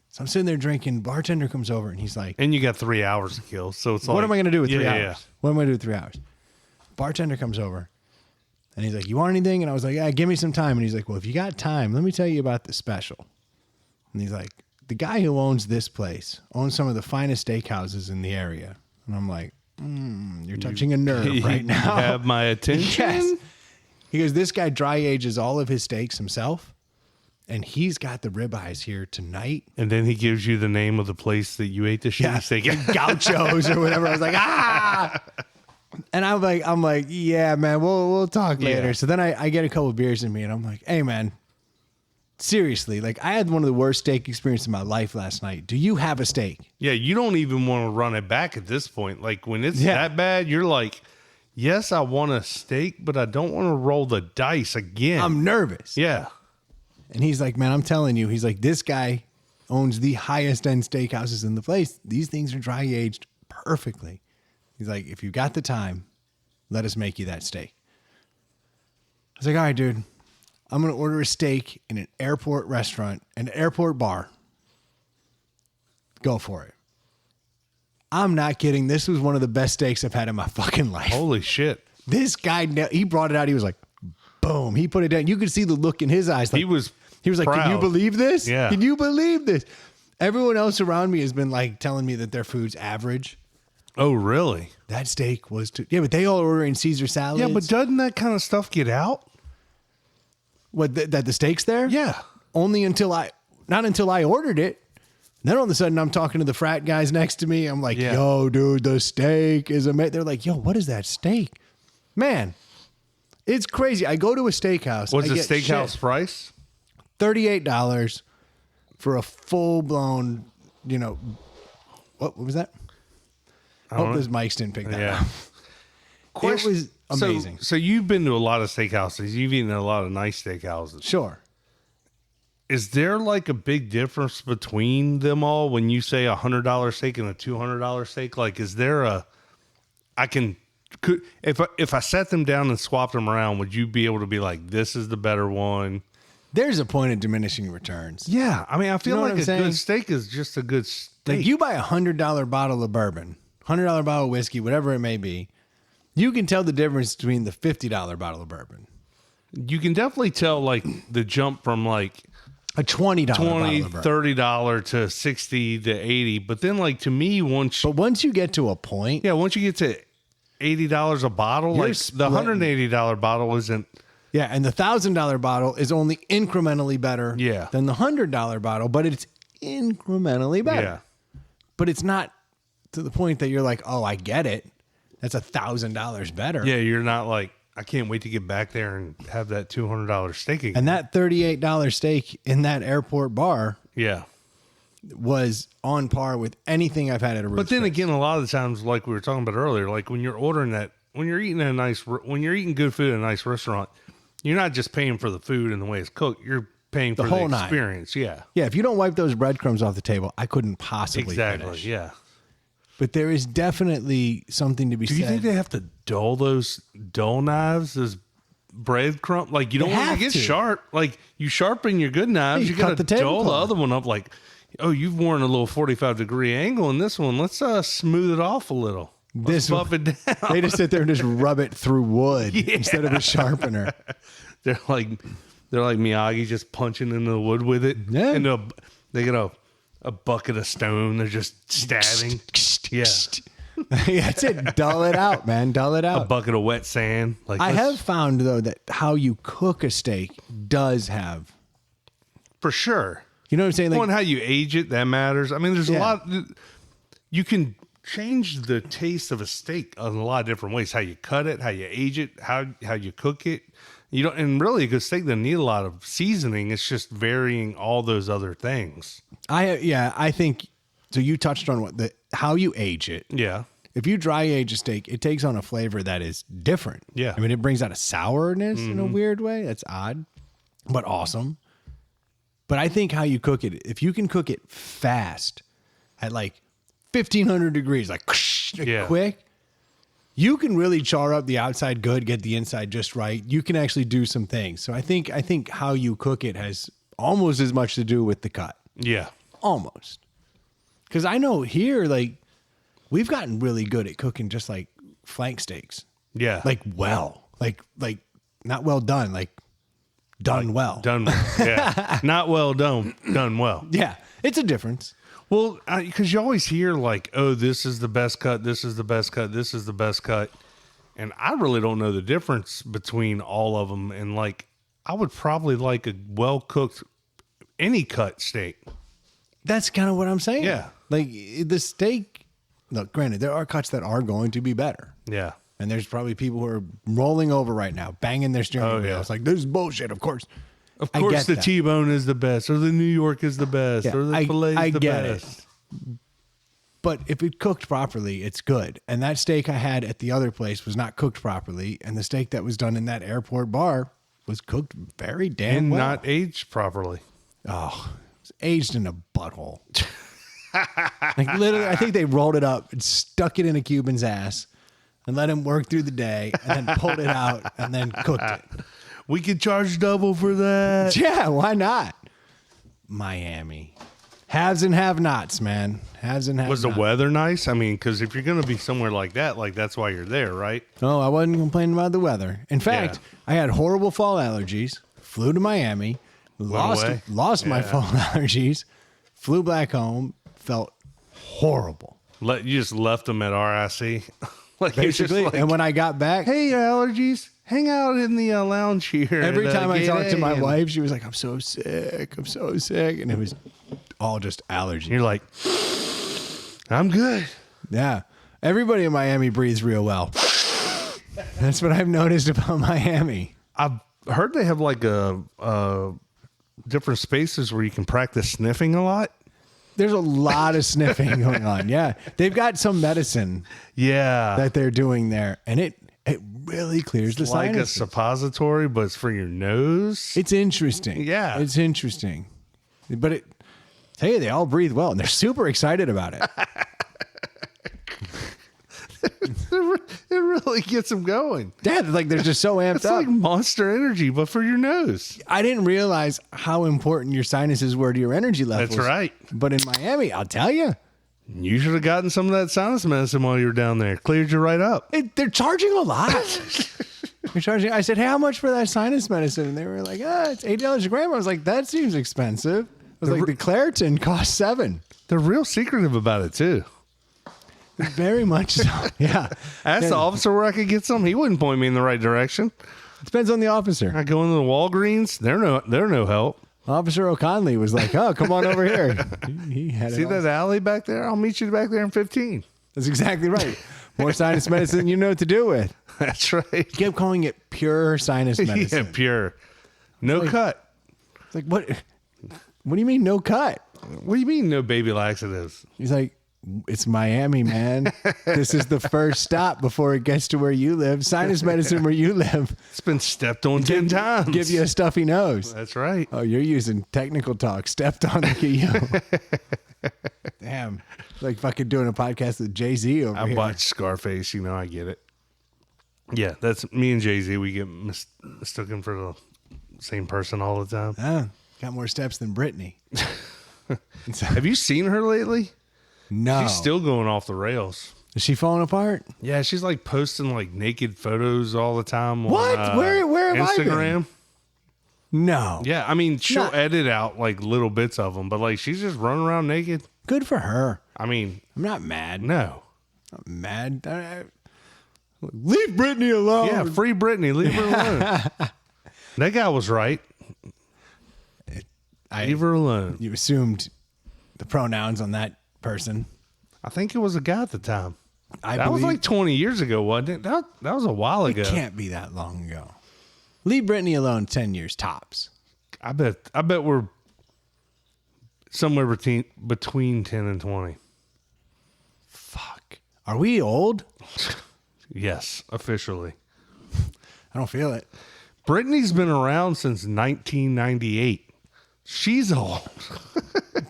So I'm sitting there drinking. Bartender comes over and he's like, And you got 3 hours to kill. So it's like, what am I going to do with 3 Yeah, hours? yeah. What am I going to do with 3 hours? Bartender comes over and he's like, you want anything? And I was like, yeah, give me some time. And he's like, well, if you got time, let me tell you about the special. And he's like, the guy who owns this place owns some of the finest steakhouses in the area. And I'm like, you're touching a nerve right now. You have my attention? Yes. He goes, this guy dry ages all of his steaks himself. And he's got the ribeyes here tonight. And then he gives you the name of the place that you ate the shitty steak at. Gauchos or whatever. I was like, ah. And I'm like, yeah, man, we'll talk later. Yeah. So then I get a couple of beers in me and I'm like, hey, man, seriously, like I had one of the worst steak experiences in my life last night. Do you have a steak? Yeah, you don't even want to run it back at this point. Like when it's that bad, you're like, yes, I want a steak, but I don't want to roll the dice again. I'm nervous. Yeah. And he's like, man, I'm telling you, he's like, this guy owns the highest end steakhouses in the place. These things are dry aged perfectly. He's like, if you got the time, let us make you that steak. I was like, all right, dude, I'm going to order a steak in an airport restaurant, an airport bar. Go for it. I'm not kidding. This was one of the best steaks I've had in my fucking life. Holy shit. This guy, he brought it out. He was like, boom. He put it down. You could see the look in his eyes. Like, He was like, proud. can you believe this? Yeah. Can you believe this? Everyone else around me has been like telling me that their food's average. Oh, really? That steak was too. Yeah, but they all order in Caesar salads. Yeah, but doesn't that kind of stuff get out? What, that the steak's there? Yeah. Only not until I ordered it. Then all of a sudden I'm talking to the frat guys next to me. I'm like, Yeah. yo, dude, the steak is amazing. They're like, yo, what is that steak? Man, it's crazy. I go to a steakhouse. What's I the get steakhouse shit. price? $38 for a full blown, what was that? Hope those mics didn't pick that Yeah. up. It was amazing. So you've been to a lot of steakhouses. You've eaten at a lot of nice steakhouses. Sure. Is there like a big difference between them all when you say $100 steak and a $200 steak? Like, is there if I set them down and swapped them around, would you be able to be like, this is the better one? There's a point of diminishing returns. Yeah. I mean, I feel know what like I'm a saying? good steak is just a good steak. Like you buy $100 bottle of bourbon, $100 bottle of whiskey, whatever it may be, you can tell the difference between the $50 bottle of bourbon. You can definitely tell like the jump from like A $20 bottle $20, of bourbon. $30 to $60 to $80. But then like to me, once you get to a point, once you get to $80 a bottle, You're like the splitting. $180 bottle isn't. yeah, and the $1,000 bottle is only incrementally better Yeah. than the $100 bottle, but it's incrementally better. Yeah. But it's not to the point that you're like, oh, I get it. That's $1,000 better. Yeah, you're not like, I can't wait to get back there and have that $200 steak again. And that $38 steak in that airport bar yeah. was on par with anything I've had at a rooster. But then again, a lot of the times, like we were talking about earlier, like when you're ordering that, when you're eating when you're eating good food at a nice restaurant, you're not just paying for the food and the way it's cooked. You're paying for the whole nine. experience. Yeah. yeah, if you don't wipe those breadcrumbs off the table, I couldn't possibly Exactly. finish. Yeah. But there is definitely something to be Do said. you think they have to dull those dull knives as breadcrumb? Like you don't They want have to get to. sharp. Like you sharpen your good knives, Yeah, you you cut got to the dull the tablecloth. other one up. Like, oh, you've worn a little 45-degree angle in this one. Let's smooth it off a little. Let's This buff it down. They just sit there and just rub it through wood instead of a sharpener. They're like Miyagi just punching into the wood with it. Yeah. And they get a bucket of stone. They're just stabbing. Yeah. Yeah, that's it. Dull it out, man. Dull it A out. bucket of wet sand. Like I let's- have found, though, that how you cook a steak does have. for sure. You know what I'm saying? Well, Like, and how you age it, that matters. I mean, there's a Yeah. lot. You can change the taste of a steak in a lot of different ways. How you cut it, how you age it, how you cook it. You don't, and really a good steak doesn't need a lot of seasoning. It's just varying all those other things. I think so. You touched on how you age it. Yeah. If you dry age a steak, it takes on a flavor that is different. Yeah. I mean, it brings out a sourness in a weird way. That's odd, but awesome. But I think how you cook it, if you can cook it fast at like 1,500 degrees, like Yeah. quick, you can really char up the outside good, get the inside just right. You can actually do some things. So I think how you cook it has almost as much to do with the cut. Yeah. Almost. Because I know here, like, we've gotten really good at cooking just like flank steaks. Yeah. Like not well done, like done well. Done well. Yeah. Not well done. Done well. Yeah. It's a difference. Well, because you always hear like, oh, this is the best cut. This is the best cut. This is the best cut. And I really don't know the difference between all of them. And like, I would probably like a well-cooked, any cut steak. That's kind of what I'm saying. Yeah. Like the steak, look, granted, there are cuts that are going to be better. Yeah. And there's probably people who are rolling over right now, banging their steering Oh, wheel. yeah. It's like, this is bullshit, of course. Of I course, get the that. T-bone is the best, or the New York is the best, Yeah, or the filet I is the get it. best. But if it cooked properly, it's good. And that steak I had at the other place was not cooked properly. And the steak that was done in that airport bar was cooked very damn And well. not aged properly. Oh, It's aged in a butthole. Like literally, I think they rolled it up and stuck it in a Cuban's ass and let him work through the day and then pulled it out and then cooked it. We could charge double for that. Yeah, why not? Miami. Haves and have-nots, man. Haves and have-nots. Was the weather nice? I mean, because if you're going to be somewhere like that, like that's why you're there, right? No, I wasn't complaining about the weather. In fact, I had horrible fall allergies, flew to Miami, lost my fall allergies, flew back home, felt horrible. You just left them at RIC. Like Basically, like, and when I got back, hey, allergies, hang out in the lounge here. every time I talked to my and wife, she was like, I'm so sick. And it was all just allergies. You're like, I'm good. Yeah. Everybody in Miami breathes real well. That's what I've noticed about Miami. I've heard they have like a different spaces where you can practice sniffing a lot. There's a lot of sniffing going on. Yeah. They've got some medicine Yeah. that they're doing there, and it really clears the like sinuses. a suppository, but it's for your nose. It's interesting. Yeah. It's interesting. But hey, they all breathe well, and they're super excited about it. It really gets them going. Yeah, like they're just so amped It's up. like Monster Energy, but for your nose. I didn't realize how important your sinuses were to your energy levels. That's right. But in Miami, I'll tell you, You should have gotten some of that sinus medicine while you were down there. Cleared you right up. they're charging a lot. They're charging. I said, hey, how much for that sinus medicine? And they were like, it's $8 a gram. I was like, that seems expensive. I was like, the Claritin costs $7. They're real secretive about it, too. Very much so. Yeah. Ask the officer where I could get some. He wouldn't point me in the right direction. Depends on the officer. I go into the Walgreens. They're no help. Officer O'Conley was like, oh, come on over here. He had See it that alley back there? I'll meet you back there in 15. That's exactly right. More sinus medicine than you know what to do with. That's right. He kept calling it pure sinus medicine. Yeah, pure. No cut. It's like, what do you mean no cut? What do you mean no baby laxatives? He's like, it's Miami, man. This is the first stop before it gets to where you live. Sinus medicine where you live. It's been stepped on 10 times. Give you a stuffy nose. That's right. Oh, you're using technical talk. Stepped on. Look at you. Damn. Like fucking doing a podcast with Jay-Z over I here. watched Scarface. You know, I get it. Yeah, that's me and Jay-Z. We get mistaken for the same person all the time. Ah, got more steps than Britney. Have you seen her lately? No. She's still going off the rails. Is she falling apart? Yeah, she's like posting like naked photos all the time on What? Where have I been? Instagram. No. Yeah, I mean, she'll Not- edit out like little bits of them, but like she's just running around naked. Good for her. I mean, I'm not mad. no. Not mad. Leave Britney alone. Yeah, free Britney. Leave her alone. That guy was right. Leave her alone. You assumed the pronouns on that person. I think it was a guy at the time. I That was believe- like 20 years ago, wasn't it? That was a while ago. It can't be that long ago. Leave Britney alone 10 years tops. I bet we're somewhere between 10 and 20. Fuck. Are we old? Yes, officially. I don't feel it. Britney's been around since 1998. She's old.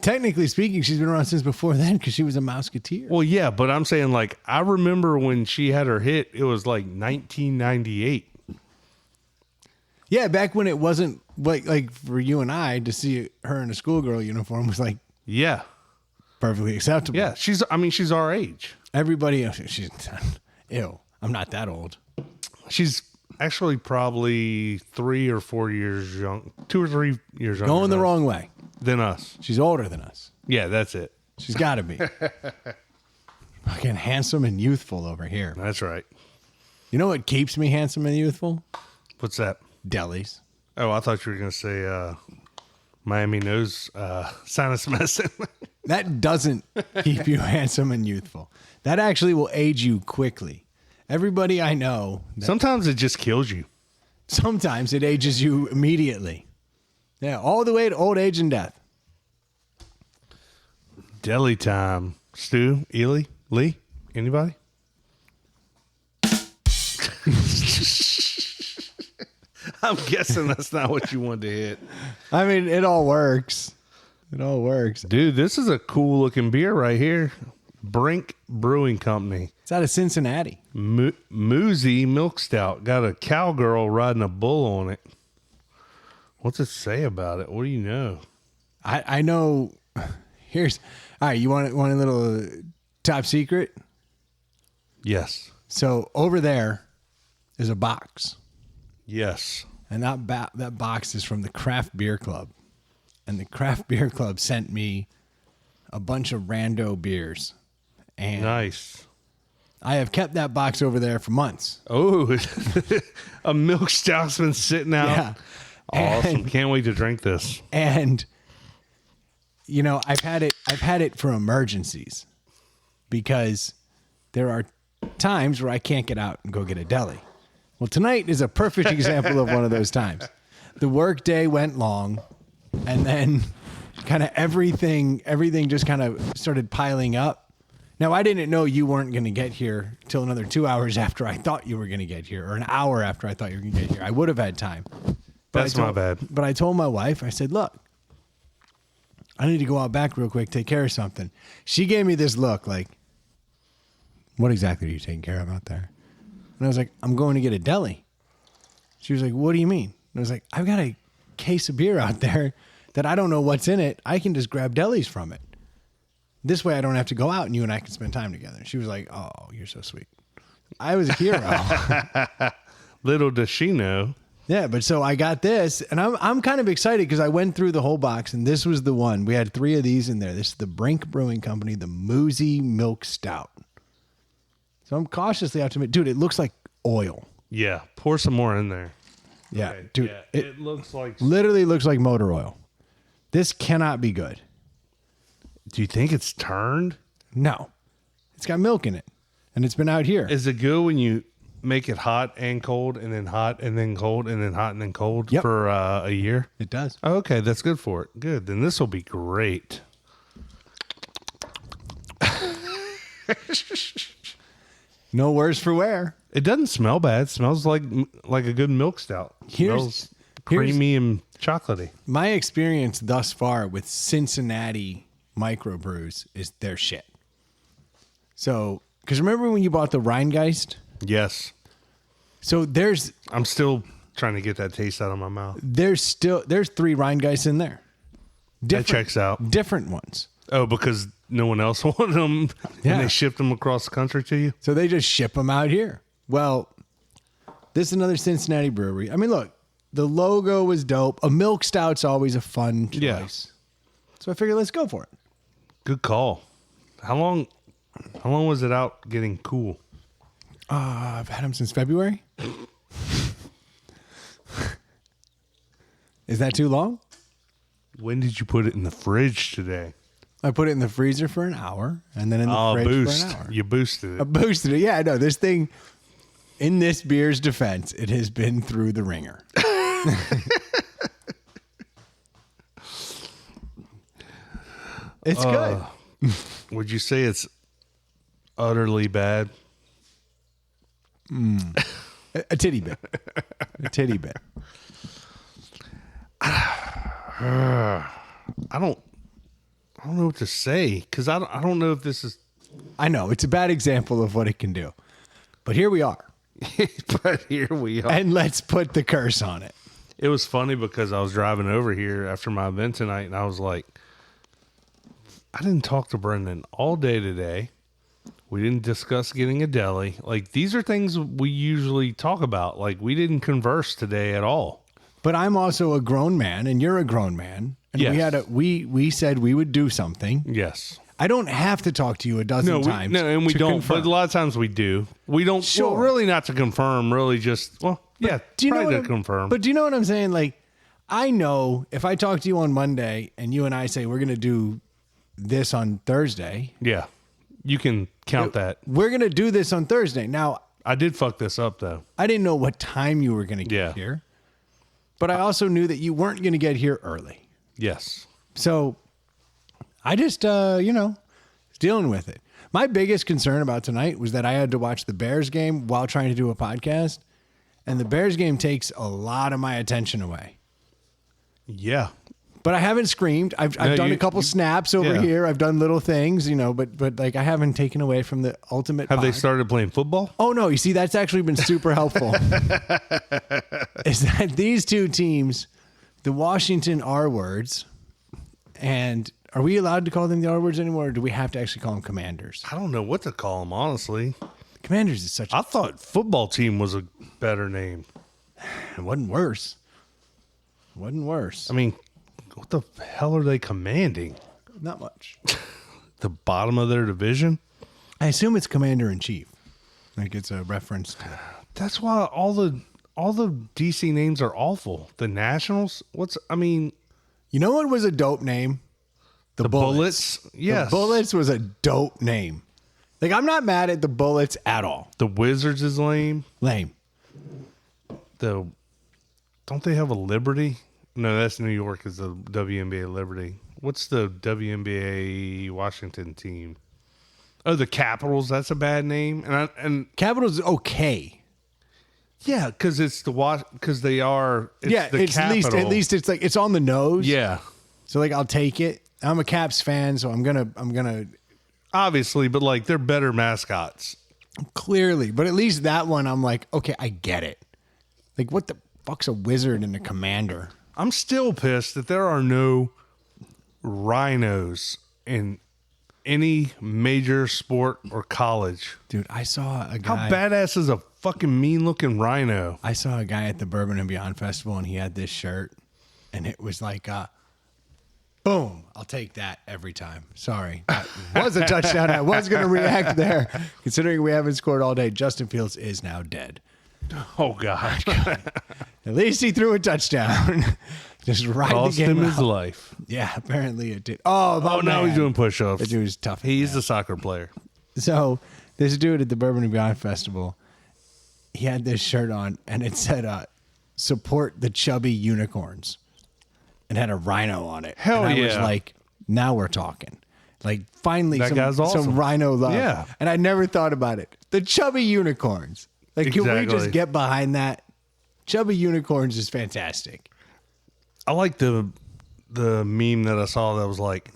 Technically speaking, she's been around since before then because she was a Mouseketeer. Well, yeah, but I'm saying like I remember when she had her hit, it was like 1998. Yeah, back when it wasn't like for you and I to see her in a schoolgirl uniform was like Yeah. perfectly acceptable. Yeah, she's our age. Everybody else, she's ew. I'm not that old. She's actually probably 3 or 4 years young, 2 or 3 years younger Going the wrong way. than us. She's older than us. Yeah, that's it. She's got to be. Fucking handsome and youthful over here. That's right. You know what keeps me handsome and youthful? What's that? Delis. Oh, I thought you were going to say Miami knows sinus medicine. That doesn't keep you handsome and youthful. That actually will age you quickly. Everybody I know, Sometimes it just kills you. sometimes it ages you immediately. Yeah, all the way to old age and death. Deli time. Stu, Ely, Lee, anybody? I'm guessing that's not what you wanted to hit. I mean, it all works. It all works. Dude, this is a cool looking beer right here. Brink Brewing Company. It's out of Cincinnati. Moozy Milk Stout. Got a cowgirl riding a bull on it. What's it say about it? What do you know? I know. Here's all right. You want a little top secret? Yes. So over there is a box, Yes. and that box is from the Craft Beer Club, and the Craft Beer Club sent me a bunch of rando beers, and Nice. I have kept that box over there for months. Oh, a milk stout's been sitting out. Yeah. Awesome. And- Can't wait to drink this. And you know, I've had it for emergencies because there are times where I can't get out and go get a deli. Well, tonight is a perfect example of one of those times. The work day went long, and then kind of everything just kind of started piling up. Now, I didn't know you weren't going to get here till another 2 hours after I thought you were going to get here, or an hour after I thought you were going to get here. I would have had time. That's my bad. But I told my wife, I said, look, I need to go out back real quick, take care of something. She gave me this look like, what exactly are you taking care of out there? And I was like, I'm going to get a deli. She was like, what do you mean? And I was like, I've got a case of beer out there that I don't know what's in it. I can just grab delis from it. This way I don't have to go out and you and I can spend time together. She was like, oh, you're so sweet. I was a hero. Little does she know. Yeah, but so I got this, and I'm kind of excited because I went through the whole box, and this was the one. We had 3 of these in there. This is the Brink Brewing Company, the Moozy Milk Stout. So I'm cautiously optimistic. Dude, it looks like oil. Yeah. Pour some more in there. Yeah, Okay, dude, yeah, it it looks like. literally looks like motor oil. This cannot be good. Do you think it's turned? No, it's got milk in it, and it's been out here. Is it good when you make it hot and cold and then hot and then cold and then hot and then cold Yep. for a year? It does. Oh, okay, that's good for it. Good. Then this will be great. No worse for wear. It doesn't smell bad. It smells like a good milk stout. Here's- Smells creamy and chocolatey. My experience thus far with Cincinnati microbrews is their shit. So, because remember when you bought the Rheingeist? Yes. So there's I'm still trying to get that taste out of my mouth. there's 3 Rheingeists in there. That checks out. Different ones. Oh, because no one else wanted them Yeah. and they shipped them across the country to you? So they just ship them out here. Well, this is another Cincinnati brewery. I mean, look, the logo was dope. A milk stout's always a fun choice. Yeah. So I figured let's go for it. Good call. How long was it out getting cool? I've had them since February. Is that too long? When did you put it in the fridge today? I put it in the freezer for an hour and then in the fridge Boost. for an hour. You boosted I it. boosted it. Yeah, I know. This thing, in this beer's defense, it has been through the ringer. It's good. Would you say it's utterly bad? A titty bit. A titty bit. I don't know what to say because I don't know if this is. I know. It's a bad example of what it can do. But here we are. But here we are. And let's put the curse on it. It was funny because I was driving over here after my event tonight, and I was like, I didn't talk to Brendan all day today. We didn't discuss getting a deli. Like, these are things we usually talk about. Like, we didn't converse today at all. But I'm also a grown man, and you're a grown man. And Yes. we said we would do something. Yes. I don't have to talk to you a dozen times. and we to don't. confirm. But a lot of times we do. We don't. Sure. Well, really not to confirm. Really just. Well, yeah. Do you know probably what to confirm. But do you know what I'm saying? Like, I know if I talk to you on Monday and you and I say we're going to do this on Thursday, yeah, you can count that. we're going to do this on Thursday. Now, I did fuck this up though. I didn't know what time you were going to get Yeah. here, but I also knew that you weren't going to get here early. Yes. So I just, dealing with it. My biggest concern about tonight was that I had to watch the Bears game while trying to do a podcast. And the Bears game takes a lot of my attention away. Yeah. But I haven't screamed. I've done a couple snaps over here. I've done little things, but like I haven't taken away from the ultimate. Have they started playing football? Oh no, you see, that's actually been super helpful. Is that these two teams, the Washington R words, and are we allowed to call them the R words anymore, or do we have to actually call them Commanders? I don't know what to call them, honestly. Commanders is such I thought football team was a better name. It wasn't worse. I mean, what the hell are they commanding? Not much. The bottom of their division? I assume it's Commander-in-Chief. Like it's a reference to. That's why all the DC names are awful. The Nationals? You know what was a dope name? The Bullets. Yes. The Bullets was a dope name. Like, I'm not mad at the Bullets at all. The Wizards is lame. Lame. Don't they have a Liberty? No, that's New York is the WNBA Liberty. What's the WNBA Washington team? Oh, the Capitals. That's a bad name. And Capitals is okay. Yeah, because it's because they are. It's the it's capital. at least it's like it's on the nose. Yeah. So like I'll take it. I'm a Caps fan, so I'm gonna obviously, but like they're better mascots. Clearly, but at least that one I'm like, okay, I get it. Like what the fuck's a wizard and a commander? I'm still pissed that there are no rhinos in any major sport or college. Dude, I saw a guy. How badass is a fucking mean looking rhino? I saw a guy at the Bourbon and Beyond Festival and he had this shirt and it was like, boom, I'll take that every time. Sorry. That was a touchdown. I was going to react there. Considering we haven't scored all day, Justin Fields is now dead. Oh, God. At least he threw a touchdown. Just right Cost the game him out. his life. Yeah, apparently it did. Oh, now he's doing push-ups. That dude was tough. He's a soccer player. So this dude at the Bourbon and Beyond Festival, he had this shirt on and it said, support the chubby unicorns. And had a rhino on it. Hell and I yeah. was like, now we're talking. Like, finally, That guy's awesome. some rhino love. Yeah. And I never thought about it. The chubby unicorns. Like, can we Exactly. just get behind that? Chubby unicorns is fantastic. I like the meme that I saw that was like,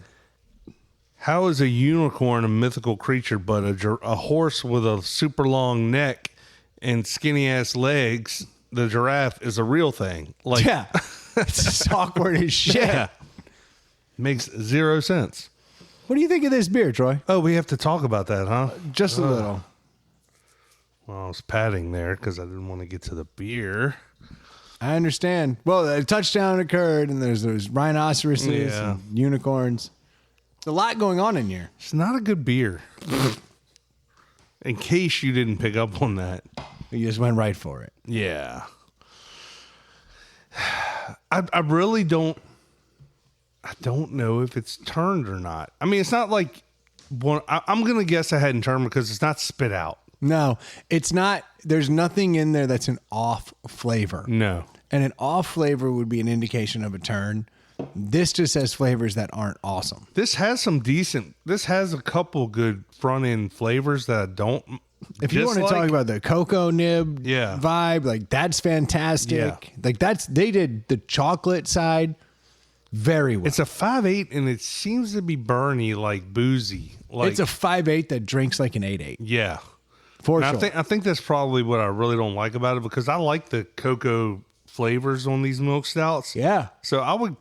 how is a unicorn a mythical creature, but a horse with a super long neck and skinny ass legs, the giraffe, is a real thing? Like, Yeah. It's just awkward as shit. yeah, makes zero sense. What do you think of this beer, Troy? Oh, we have to talk about that, huh? Just a little. Well, I was patting there because I didn't want to get to the beer. I understand. Well, a touchdown occurred, and there's rhinoceroses and unicorns. There's a lot going on in here. It's not a good beer. In case you didn't pick up on that. You just went right for it. Yeah. I really don't. I don't know if it's turned or not. I mean, it's not like one. I'm gonna guess I hadn't turned because it's not spit out. No, it's not. There's nothing in there that's an off flavor. No. And an off flavor would be an indication of a turn. This just has flavors that aren't awesome. This has some decent. This has a couple good front end flavors that I don't. If you want to talk about the cocoa nib vibe, like that's fantastic. Yeah. Like they did the chocolate side very well. It's a 5.8 and it seems to be burny, like boozy. Like, it's a 5.8 that drinks like an 8.8. Yeah. For And sure. I think that's probably what I really don't like about it because I like the cocoa flavors on these milk stouts. Yeah. So I would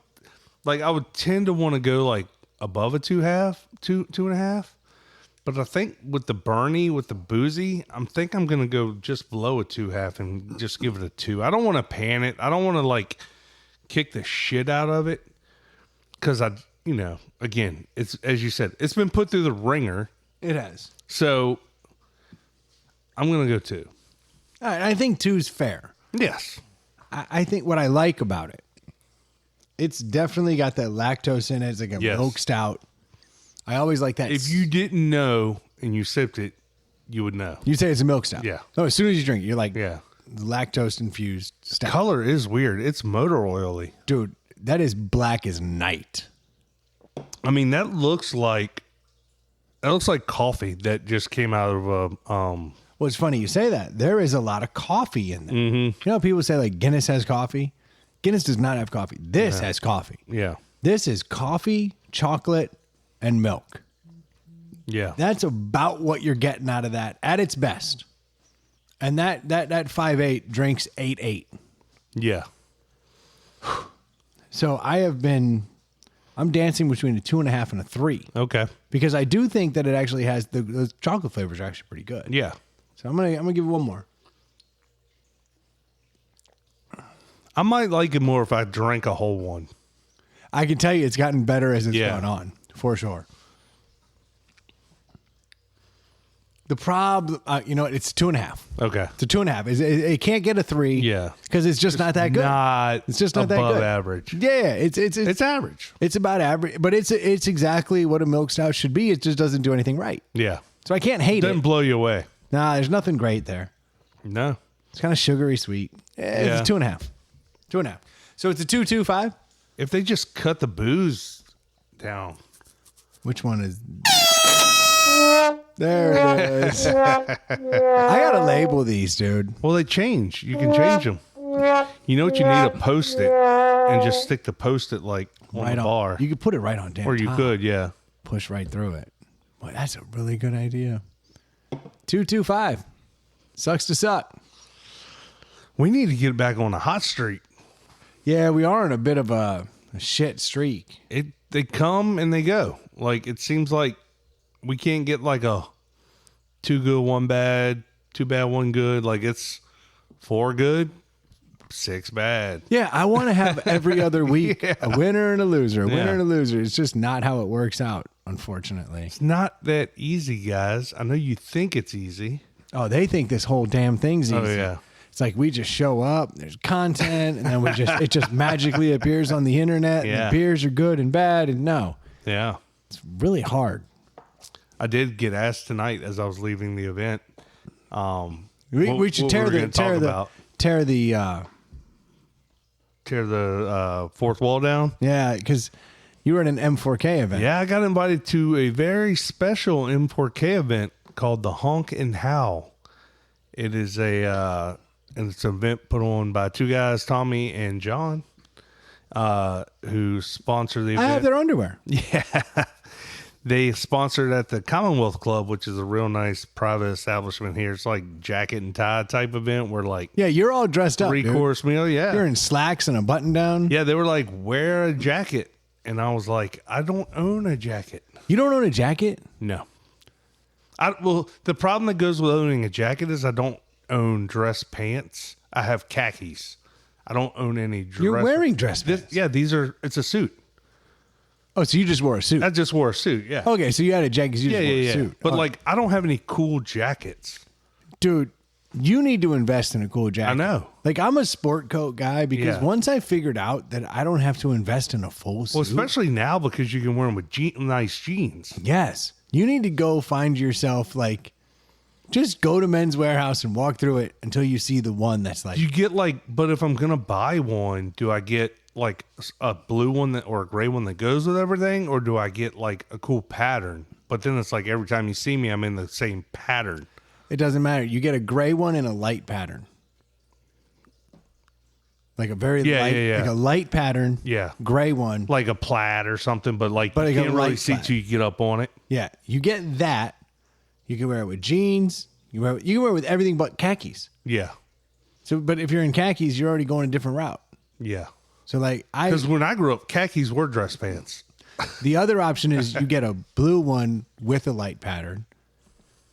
tend to want to go like above a 2.5. But I think with the Bernie, with the boozy, I'm going to go just below a 2.5 and just give it a 2. I don't want to pan it. I don't want to like kick the shit out of it. Cause again, it's, as you said, it's been put through the ringer. It has. So I'm going to go 2. All right, I think 2 is fair. Yes. I think what I like about it, it's definitely got that lactose in it. It's like a milk stout. I always like that. If you didn't know and you sipped it, you would know. You say it's a milk stout. Yeah. Oh, as soon as you drink it, you're like, Yeah. lactose infused stout. Color is weird. It's motor oily. Dude, that is black as night. I mean, that looks like coffee that just came out of a Well, it's funny you say that. There is a lot of coffee in there. Mm-hmm. You know, people say like Guinness has coffee. Guinness does not have coffee. This has coffee. yeah. This is coffee, chocolate, and milk. Yeah. That's about what you're getting out of that at its best. And that 5.8 drinks 8.8. Yeah. So I'm dancing between a 2.5 and a 3 Okay. because I do think that it actually has the chocolate flavors are actually pretty good. Yeah. So I'm gonna give it one more. I might like it more if I drank a whole one. I can tell you it's gotten better as it's Yeah. gone on, for sure. The problem, it's 2.5. Okay. It's a 2.5. It can't get a 3. Yeah. because it's just not that good. It's just not that above good. average. Yeah, it's average. It's about average, but it's exactly what a milk stout should be. It just doesn't do anything right. Yeah. So I can't hate Doesn't it. blow you away. Nah, there's nothing great there. No. It's kind of sugary sweet. Yeah. It's a 2.5. 2.5. So it's a 2.25. If they just cut the booze down. Which one is? There it is. I gotta label these, dude. Well, they change. You can change them. You know what you need? A Post-it. And just stick the Post-it like on Right the on. bar. You could put it right on damn Or you top. could, yeah. Push right through it. Boy, that's a really good idea. 2.25. Sucks to suck. We need to get back on the hot streak. Yeah, we are in a bit of a shit streak. They come and they go. Like, it seems like we can't get like a 2 good, 1 bad, 2 bad, 1 good. Like, it's 4 good, 6 bad. Yeah, I want to have every other week a winner and a loser, a winner Yeah. and a loser. It's just not how it works out, unfortunately. It's not that easy, guys. I know you think it's easy. Oh, they think this whole damn thing's easy. Oh, yeah. It's like we just show up, there's content, and then it just magically appears on the internet. And Yeah. the beers are good and bad, and no, Yeah. it's really hard. I did get asked tonight as I was leaving the event. We should tear the fourth wall down. Yeah, because you were at an M4K event. Yeah, I got invited to a very special M4K event called the Honk and Howl. It is it's an event put on by 2 guys, Tommy and John, who sponsor the event. I have their underwear. Yeah. They sponsored at the Commonwealth Club, which is a real nice private establishment here. It's like jacket and tie type event where like Yeah, you're all dressed up. 3-course meal. Yeah. You're in slacks and a button down. Yeah, they were like, wear a jacket. And I was like, I don't own a jacket. You don't own a jacket? No. Well, the problem that goes with owning a jacket is I don't own dress pants. I have khakis. I don't own any dress. You're wearing dress pants. It's a suit. Oh, so you just wore a suit. I just wore a suit, yeah. Okay, so you had a jacket. You just wore a suit. But Oh, like, I don't have any cool jackets. dude, you need to invest in a cool jacket. I know. Like, I'm a sport coat guy because Yeah. once I figured out that I don't have to invest in a full suit. Well, especially now because you can wear them with nice jeans. Yes. You need to go find yourself, like, just go to Men's Warehouse and walk through it until you see the one that's like, You get like, but if I'm gonna buy one, do I get like a blue one or a gray one that goes with everything, or do I get like a cool pattern? But then it's like every time you see me, I'm in the same pattern. it doesn't matter. You get a gray one and a light pattern. Like a very light, like a light pattern. Yeah. Gray one. Like a plaid or something, but like But you like a can't really light see plaid. till you get up on it. Yeah. You get that. You can wear it with jeans. You can wear it with everything but khakis. Yeah. So, but if you're in khakis, you're already going a different route. Yeah. So like Because when I grew up, khakis were dress pants. the other option is you get a blue one with a light pattern,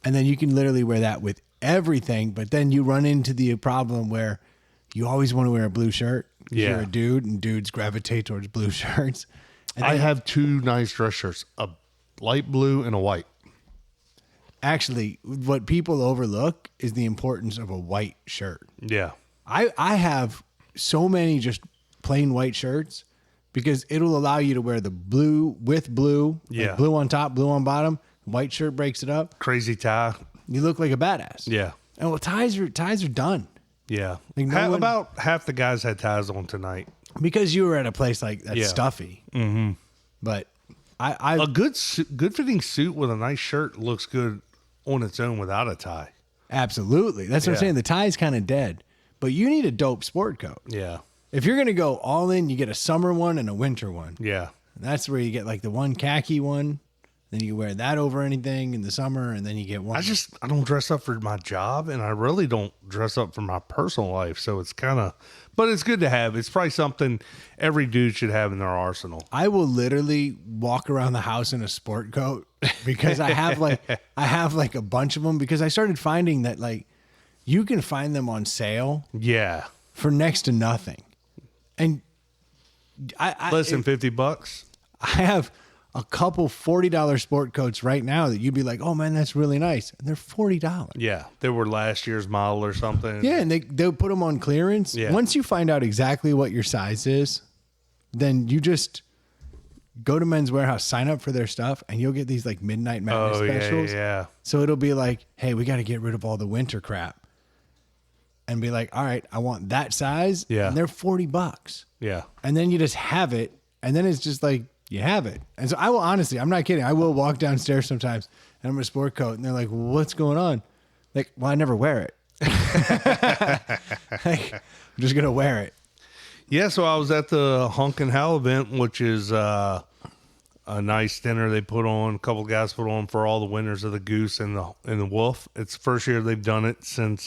and then you can literally wear that with everything. But then you run into the problem where you always want to wear a blue shirt. 'Cause Yeah. You're a dude, and dudes gravitate towards blue shirts. And I then- have 2 nice dress shirts, a light blue and a white. actually, what people overlook is the importance of a white shirt. Yeah. I have so many just plain white shirts because it'll allow you to wear the blue with blue, like Yeah. blue on top, blue on bottom. White shirt breaks it up. Crazy tie. You look like a badass. Yeah. And well, ties are done Yeah. Like no one- About half the guys had ties on tonight. because you were at a place like that's Yeah. stuffy. Mm-hmm. But I A good fitting suit with a nice shirt looks good on its own without a tie. absolutely. That's what I'm Yeah. saying. The tie's kind of dead, but you need a dope sport coat. Yeah. If you're going to go all in, you get a summer one and a winter one. Yeah. And that's where you get like the one khaki one. Then you can wear that over anything in the summer, and then you get one. I don't dress up for my job, and I really don't dress up for my personal life. So it's kind of, but it's good to have. It's probably something every dude should have in their arsenal. I will literally walk around the house in a sport coat because I have like a bunch of them, because I started finding that like you can find them on sale Yeah. for next to nothing. And Less than $50. I have a couple $40 sport coats right now that you'd be like, oh man, that's really nice. And they're $40. Yeah. They were last year's model or something. Yeah. And they'll put them on clearance. Yeah. Once you find out exactly what your size is, then you just go to Men's Warehouse, sign up for their stuff, and you'll get these like midnight madness specials. Yeah. So it'll be like, hey, we got to get rid of all the winter crap. And be like, all right, I want that size. Yeah. And they're $40. Yeah. And then you just have it. And then it's just like, you have it. And so I will honestly, I'm not kidding. I will walk downstairs sometimes and I'm in a sport coat and they're like, what's going on? Like, well, I never wear it. Like, I'm just going to wear it. Yeah. So I was at the Hunk and Howl event, which is a nice dinner they put on. A couple of guys put on for all the winners of the Goose and the Wolf. It's the first year they've done it since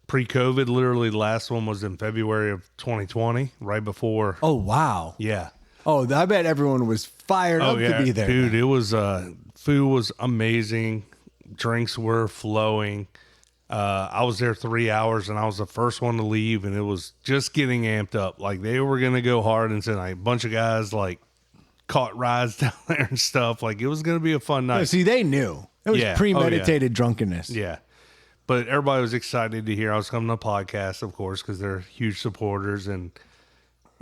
pre-COVID. Literally, the last one was in February of 2020, right before. Oh, wow. Yeah. Oh, I bet everyone was fired up to be there. Dude, it was food was amazing. Drinks were flowing. I was there 3 hours and I was the first one to leave, and it was just getting amped up. Like they were gonna go hard, and tonight a bunch of guys like caught rides down there and stuff. Like it was gonna be a fun night. No, see, they knew. It was premeditated drunkenness. Yeah. But everybody was excited to hear I was coming to the podcast, of course, because they're huge supporters, and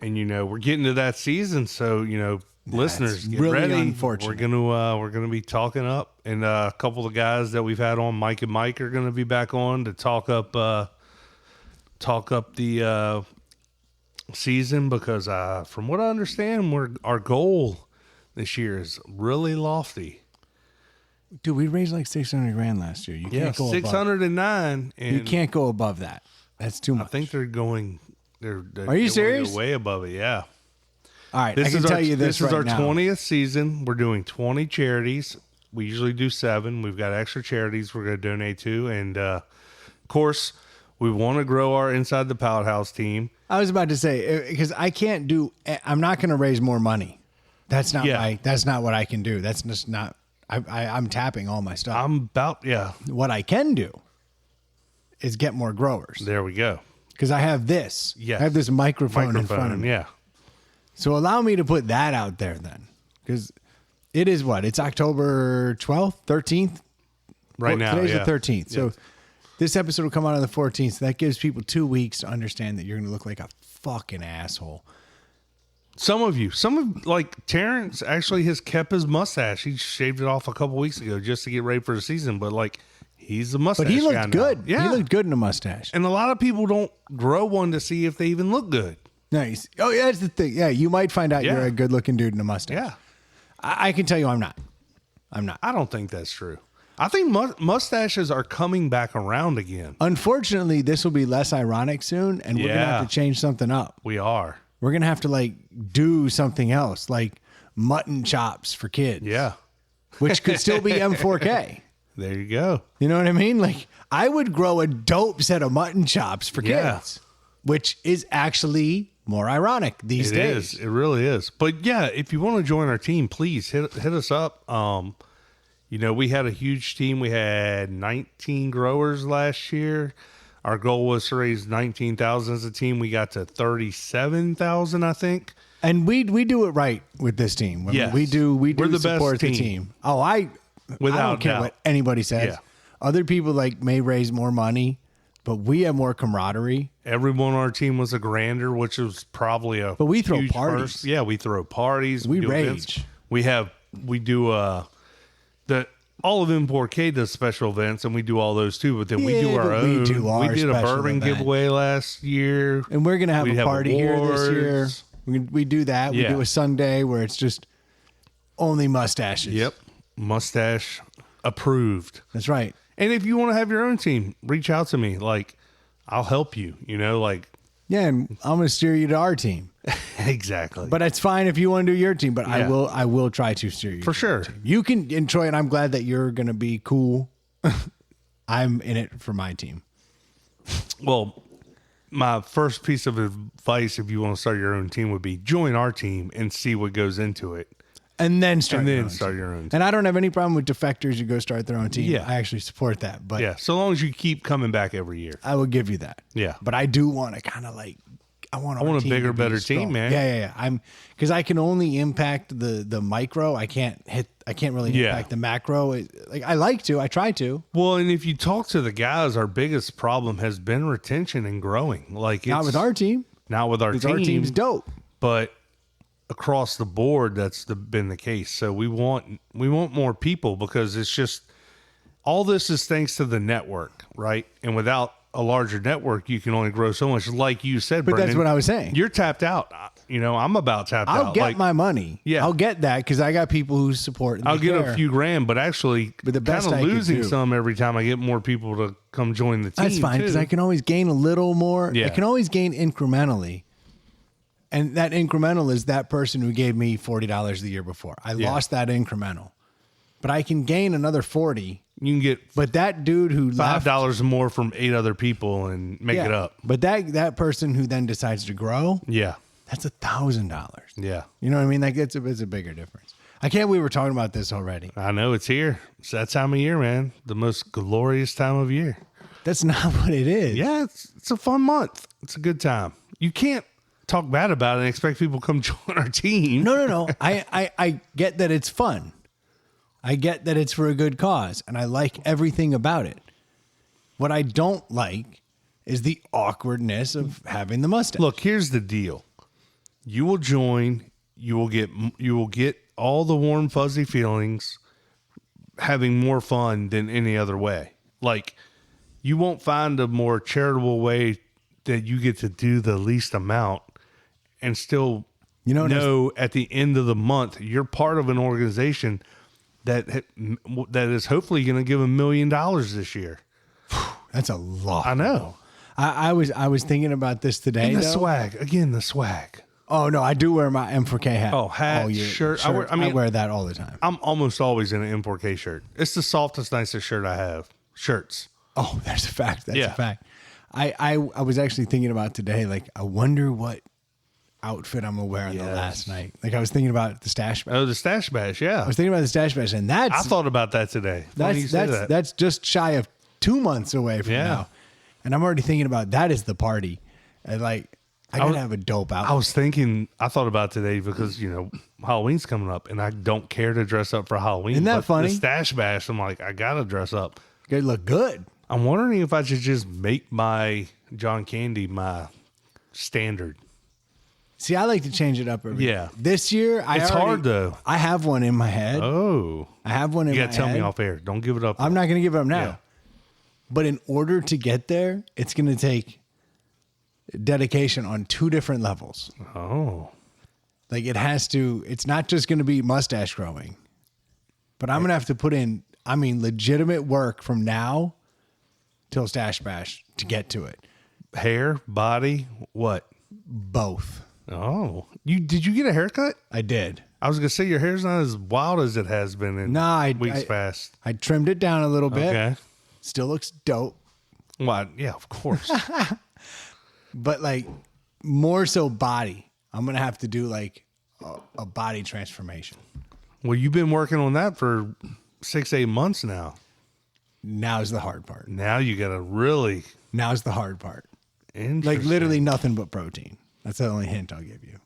you know we're getting to that season, so you know listeners, get really ready. unfortunate. We're gonna be talking up, and a couple of guys that we've had on, Mike and Mike, are gonna be back on to talk up the season, because from what I understand, our goal this year is really lofty. Dude, we raised like $600,000 last year. You can't go 609. You can't go above that. That's too much. I think they're going. Are you serious? Way above it. Yeah. All right. This is our 20th season. We're doing 20 charities. We usually do 7. We've got extra charities we're going to donate to, and of course, we want to grow our Inside the Pallet House team. I was about to say, because I'm not going to raise more money. That's not that's not what I can do. That's just not. I'm tapping all my stuff. What I can do is get more growers. There we go. Because I have this. Yes. I have this microphone in front of me. Yeah. So allow me to put that out there then. Because it is what? It's October 12th, 13th? Right now, Today's yeah. the 13th. Yes. So this episode will come out on the 14th. So that gives people 2 weeks to understand that you're going to look like a fucking asshole. Some of like Terrence actually has kept his mustache. He shaved it off a couple weeks ago just to get ready for the season. But like, he's a mustache But he guy looked now. good. Yeah. He looked good in a mustache. And a lot of people don't grow one to see if they even look good. Nice. Oh, yeah, that's the thing. Yeah, you might find out Yeah. you're a good looking dude in a mustache. Yeah. I can tell you I'm not. I don't think that's true. I think mustaches are coming back around again. Unfortunately, this will be less ironic soon, and we're going to have to change something up. We are. We're going to have to like do something else, like mutton chops for kids. Yeah. Which could still be M4K. There you go. You know what I mean? Like I would grow a dope set of mutton chops for kids, which is actually more ironic these days. It is. It really is. But yeah, if you want to join our team, please hit us up. You know, we had a huge team. We had 19 growers last year. Our goal was to raise 19,000 as a team. We got to 37,000, I think. And we do it right with this team. Yes. We do We're the support best the team. team. Oh, I don't care doubt. what anybody says. Yeah. Other people like may raise more money, but we have more camaraderie. Everyone on our team was a grander, which was probably a. But we throw huge parties. First. Yeah, we throw parties. We do rage. events. We do all of M4K does special events, and we do all those too. But then we do Yeah, our but we own. do our We did a special bourbon event. giveaway last year, And we're going to have We a party here this year. awards. We do that. We Yeah. do a Sunday where it's just only mustaches. Yep, mustache approved. That's right. And if you want to have your own team, reach out to me. Like, I'll help you. You know, like Yeah, and I'm going to steer you to our team. Exactly. But it's fine if you want to do your team. But Yeah. I will try to steer you For to sure. your team. You can enjoy it. I'm glad that you're going to be cool. I'm in it for my team. Well, my first piece of advice, if you want to start your own team, would be join our team and see what goes into it. And then start your own team. And I don't have any problem with defectors who go start their own team. Yeah. I actually support that. But Yeah, so long as you keep coming back every year. I will give you that. Yeah. But I do want to kind of like, I want a bigger, better team, man. Yeah. Because I can only impact the micro. I can't really impact the macro. I try to. Well, and if you talk to the guys, our biggest problem has been retention and growing. Like Not with our team. Not with our team. Our team's dope. But across the board, that's been the case. So we want more people because it's just all this is thanks to the network, right? And without a larger network, you can only grow so much. Like you said, But Brendan, that's what I was saying. You're tapped out. I'm about tapped out. I'll get my money. Yeah. I'll get that because I got people who support. And I'll get care. a few grand, but actually But the best kind I of could losing do- some every time I get more people to come join the team. That's fine because too. I can always gain a little more. Yeah. I can always gain incrementally. And that incremental is that person who gave me $40 the year before. I lost that incremental. But I can gain another 40. You can get But that dude who left, $5 more from 8 other people and make it up. But that person who then decides to grow, Yeah. that's $1,000. Yeah. You know what I mean? Like it's a bigger difference. I can't believe we're talking about this already. I know it's here. It's that time of year, man. The most glorious time of year. That's not what it is. Yeah, it's a fun month. It's a good time. You can't talk bad about it and expect people to come join our team. No. I get that it's fun. I get that it's for a good cause, and I like everything about it. What I don't like is the awkwardness of having the mustache. Look, here's the deal. You will join. You will get all the warm, fuzzy feelings, having more fun than any other way. Like, you won't find a more charitable way that you get to do the least amount and still know at the end of the month you're part of an organization that is hopefully going to give $1 million this year. That's a lot. I know. I was thinking about this today. And the though. swag. Again, the swag. Oh no, I do wear my M4K hat. Oh, hat, all year. shirt. I wear that all the time. I'm almost always in an M4K shirt. It's the softest, nicest shirt I have. Shirts. Oh, that's a fact. That's Yeah. a fact. I was actually thinking about today, like, I wonder what outfit I'm gonna wear on the last night. Like, I was thinking about the stash bash. Oh, the stash bash. Yeah. I was thinking about the stash bash, and I thought about that today. Funny you say that. that's just shy of 2 months away from now. And I'm already thinking about that is the party. And like, I gotta have a dope outfit. I thought about today because, Halloween's coming up and I don't care to dress up for Halloween. Isn't that but funny? The stash bash, I'm like, I gotta dress up. Gotta look good. I'm wondering if I should just make my John Candy my standard. See, I like to change it up every Yeah. This year, It's hard, though. I have one in my head. Oh. I have one in You my gotta tell me head. off air. Don't give it up. I'm not going to give it up now. Yeah. But in order to get there, it's going to take dedication on 2 different levels. Oh. Like, it's not just going to be mustache growing, but I'm going to have to put in, legitimate work from now till Stash Bash to get to it. Hair, body, what? Both. Oh. Did you get a haircut? I did. I was gonna say your hair's not as wild as it has been in weeks past. I trimmed it down a little bit. Okay. Still looks dope. Well, yeah, of course. But like more so body. I'm going to have to do like a body transformation. Well, you've been working on that for 6-8 months now. Now's the hard part. Now you got to really. Now's the hard part. Like Interesting. literally nothing but protein. That's the only hint I'll give you.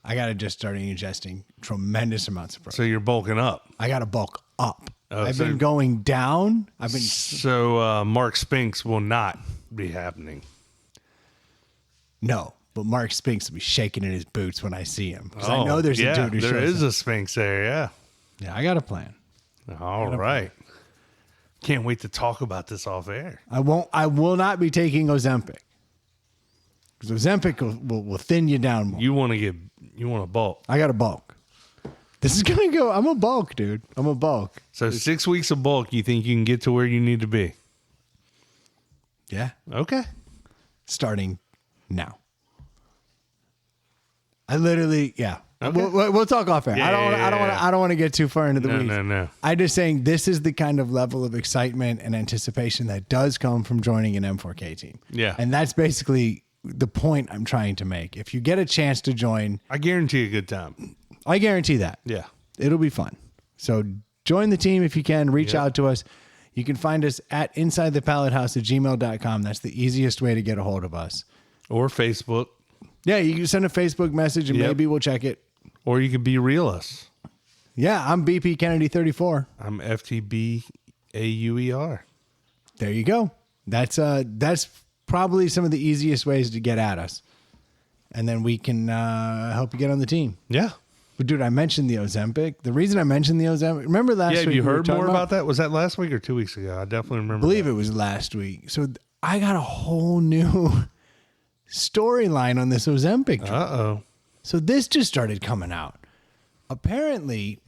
I got to just start ingesting tremendous amounts of protein. So you're bulking up. I got to bulk up. Oh, I've so- been going down. So Mark Spinks will not be happening. No, but Mark Spinks will be shaking in his boots when I see him. Because I know there's yeah, a dude who there shows is up. a Spinks there. Yeah. Yeah, I got a plan. All right. Can't wait to talk about this off air. I will not be taking Ozempic. Because Ozempic will thin you down more. You want to bulk. I got a bulk. This is going to go. I'm a bulk, dude. I'm a bulk. So 6 weeks of bulk, you think you can get to where you need to be? Yeah. Okay. Starting now. I literally, yeah. Okay. We'll talk off air. Yeah, I don't want to get too far into the weeds. No. I'm just saying this is the kind of level of excitement and anticipation that does come from joining an M4K team. Yeah. And that's basically the point I'm trying to make. If you get a chance to join, I guarantee a good time. I guarantee that. Yeah. It'll be fun. So join the team if you can. Reach out to us. You can find us at insidethepallethouse@gmail.com. That's the easiest way to get a hold of us. Or Facebook. Yeah, you can send a Facebook message and maybe we'll check it. Or you can be real us. Yeah, I'm BP Kennedy 34. I'm FTBAUER. There you go. That's probably some of the easiest ways to get at us. And then we can help you get on the team. Yeah. But dude, I mentioned the Ozempic. The reason I mentioned the Ozempic, remember last week? Yeah, have you we were heard talking more about that? Was that last week or 2 weeks ago? I definitely remember. I believe it was last week. So I got a whole new storyline on this Ozempic drug. Uh-oh. So this just started coming out. Apparently,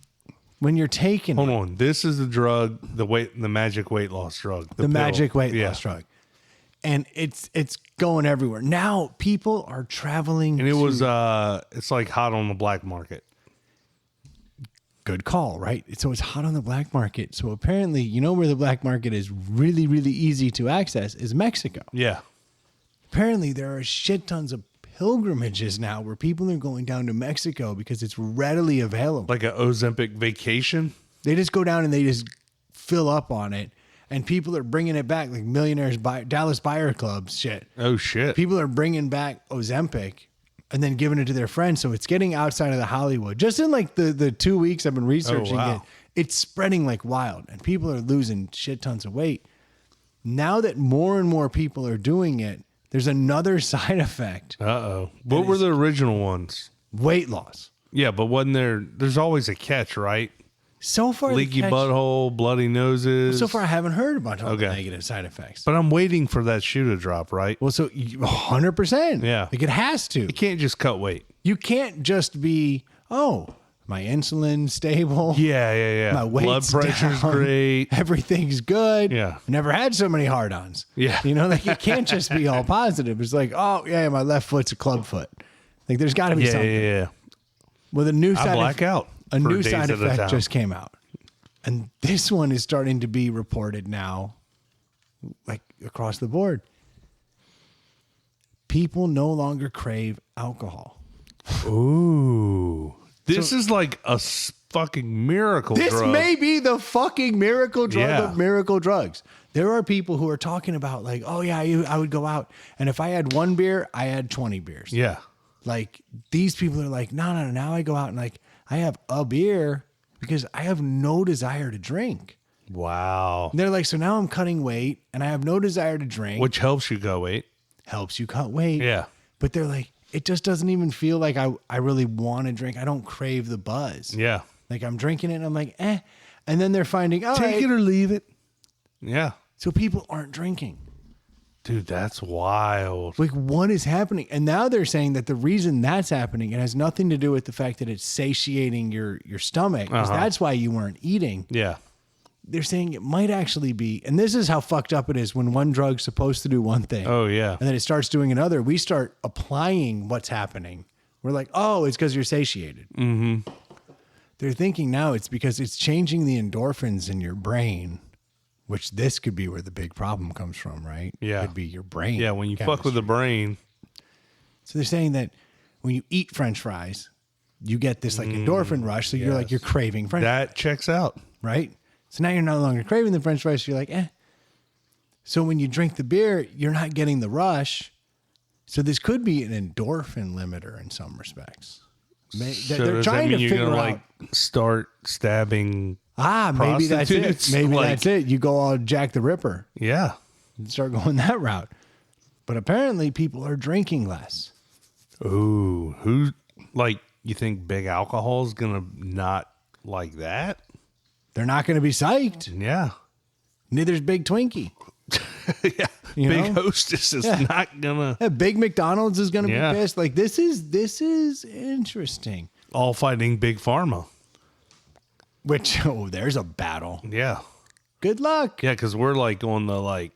when you're taking Hold on. This is the drug, the magic weight loss drug. the pill. magic weight loss drug. And it's going everywhere. Now people are traveling. And it was it's like hot on the black market. Good call, right? So it's hot on the black market. So apparently, you know where the black market is really, really easy to access is Mexico. Yeah. Apparently, there are shit tons of pilgrimages now where people are going down to Mexico because it's readily available. Like an Ozempic vacation. They just go down and they just fill up on it. And people are bringing it back like millionaires, Dallas Buyer Club shit. Oh, shit. People are bringing back Ozempic and then giving it to their friends. So it's getting outside of the Hollywood. Just in like the 2 weeks I've been researching it, it's spreading like wild. And people are losing shit tons of weight. Now that more and more people are doing it, there's another side effect. Uh-oh. What were the original ones? Weight loss. Yeah, but wasn't there's always a catch, right? So far, Leaky butthole, bloody noses. So far, I haven't heard about all the negative side effects. But I'm waiting for that shoe to drop, right? Well, so 100%. Yeah. Like it has to. You can't just cut weight. You can't just be, my insulin stable. Yeah. My weight's blood pressure's down. great. Everything's good. Yeah. Never had so many hard-ons. Yeah. You know, like it can't just be all positive. It's like, my left foot's a club foot. Like there's got to be something. Yeah. Well, the new I side black out. a for new days side at a effect time. just came out. And this one is starting to be reported now, like across the board. People no longer crave alcohol. Ooh. This is like a fucking miracle This drug. may be the fucking miracle drug Yeah. of miracle drugs. There are people who are talking about like, I would go out and if I had one beer, I had 20 beers. Yeah. Like these people are like, no. Now I go out and like I have a beer because I have no desire to drink. Wow. And they're like, so now I'm cutting weight and I have no desire to drink. Which helps you go weight. Helps you cut weight. Yeah. But they're like, it just doesn't even feel like I really want to drink. I don't crave the buzz. Yeah. Like I'm drinking it and I'm like, eh. And then they're finding, Take it or leave it. Yeah. So people aren't drinking. Dude, that's wild. Like what is happening? And now they're saying that the reason that's happening, it has nothing to do with the fact that it's satiating your stomach. Because that's why you weren't eating. Yeah. They're saying it might actually be, and this is how fucked up it is when one drug's supposed to do one thing. Oh, yeah. And then it starts doing another. We start applying what's happening. We're like, it's because you're satiated. Mm-hmm. They're thinking now it's because it's changing the endorphins in your brain, which this could be where the big problem comes from, right? Yeah. It could be your brain. Yeah, when you fuck with the brain. So they're saying that when you eat French fries, you get this like endorphin rush. So you're like, you're craving French fries. That checks out. Right? So now you're no longer craving the French fries. So you're like, eh. So when you drink the beer, you're not getting the rush. So this could be an endorphin limiter in some respects. They're trying to figure out. Like start stabbing. Maybe that's it. prostitutes, Maybe like- that's it. You go all Jack the Ripper Yeah. and start going that route. But apparently people are drinking less. Ooh. You think big alcohol is going to not like that? They're not going to be psyched. Yeah. Neither's Big Twinkie. Yeah. You Big know? Hostess is Yeah. not going to. Yeah, Big McDonald's is going to Yeah. be pissed. Like this is interesting. All fighting Big Pharma. Which, there's a battle. Yeah. Good luck. Yeah, because we're like on the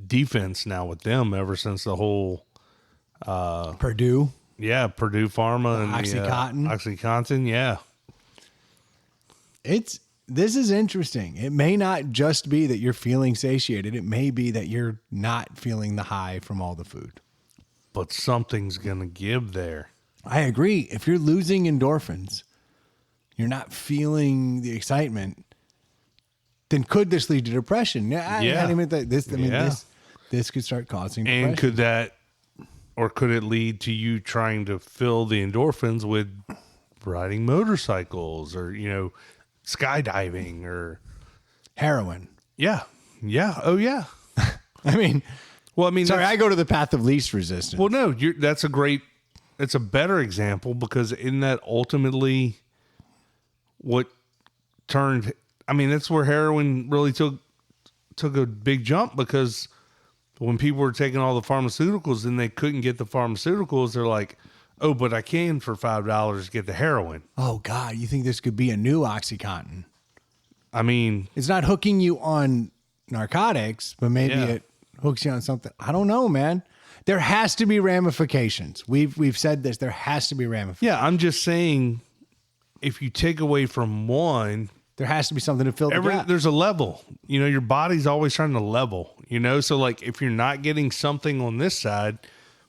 defense now with them ever since the whole Purdue. Yeah, Purdue Pharma and Oxycontin. Oxycontin, yeah. This is interesting. It may not just be that you're feeling satiated. It may be that you're not feeling the high from all the food. But something's going to give there. I agree. If you're losing endorphins, you're not feeling the excitement, then could this lead to depression? Yeah. This could start causing depression. And could it lead to you trying to fill the endorphins with riding motorcycles or, skydiving or heroin? Yeah. Yeah. Oh, yeah. I go to the path of least resistance. Well, no, it's a better example because isn't that ultimately what turned, that's where heroin really took a big jump, because when people were taking all the pharmaceuticals and they couldn't get the pharmaceuticals, they're like, oh, but I can for $5 get the heroin. Oh, God, you think this could be a new Oxycontin? It's not hooking you on narcotics, but maybe it hooks you on something. I don't know, man. There has to be ramifications. We've said this. There has to be ramifications. Yeah, I'm just saying, if you take away from one, there has to be something to fill the gap. There's a level. Your body's always trying to level. So like if you're not getting something on this side,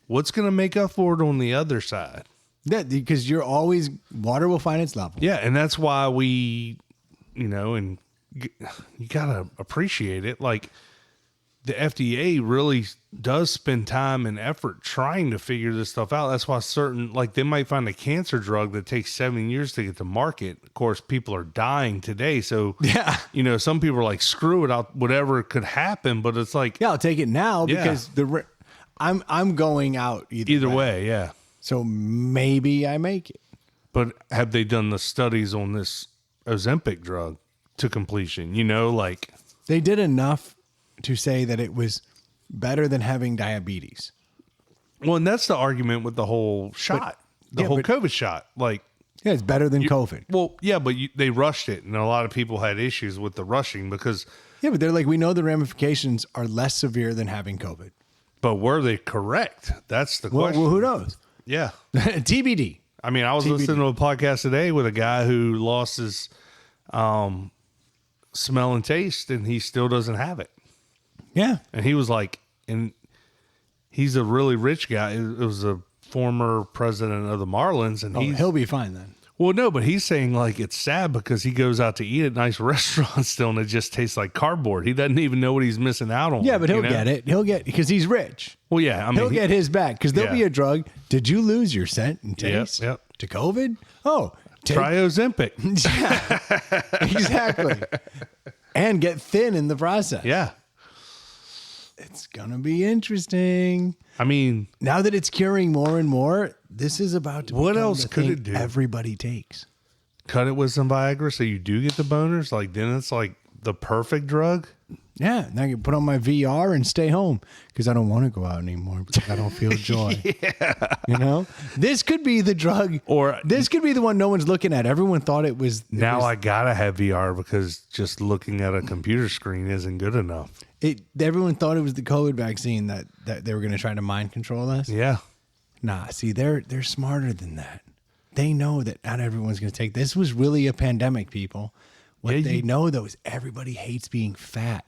what's going to make up for it on the other side? Yeah, because water will find its level. Yeah, and that's why we, and you got to appreciate it. Like the FDA really does spend time and effort trying to figure this stuff out. That's why they might find a cancer drug that takes 7 years to get to market. Of course, people are dying today. So, yeah, some people are like, screw it out, whatever could happen. But it's like, yeah, I'll take it now because I'm going out either way. Yeah. So maybe I make it. But have they done the studies on this Ozempic drug to completion? They did enough to say that it was better than having diabetes. Well, and that's the argument with the whole shot, COVID shot. It's better than COVID. Well, yeah, but they rushed it, and a lot of people had issues with the rushing because... Yeah, but they're like, we know the ramifications are less severe than having COVID. But were they correct? That's the question. Well, who knows? Yeah. TBD. I was listening to a podcast today with a guy who lost his smell and taste, and he still doesn't have it. Yeah. And he was like, and he's a really rich guy. It was a former president of the Marlins, and he'll be fine then. Well, no, but he's saying like it's sad because he goes out to eat at nice restaurants still, and it just tastes like cardboard. He doesn't even know what he's missing out on. Yeah, but he'll get it. He'll get, because he's rich. Well, yeah, he'll get his back, because there'll be a drug. Did you lose your scent and taste to COVID? Oh, try Ozempic. Yeah, exactly. And get thin in the process. Yeah. It's going to be interesting. Now that it's curing more and more, this is about to what else could it do? Everybody takes. Cut it with some Viagra so you do get the boners? Then it's like the perfect drug? Yeah. Now I can put on my VR and stay home because I don't want to go out anymore because I don't feel joy. Yeah. This could be the drug, or this could be the one no one's looking at. Everyone thought it was. I got to have VR because just looking at a computer screen isn't good enough. Everyone thought it was the COVID vaccine that they were going to try to mind control us. Yeah. Nah, see, they're smarter than that. They know that not everyone's going to take. This was really a pandemic, people. What they know, though, is everybody hates being fat.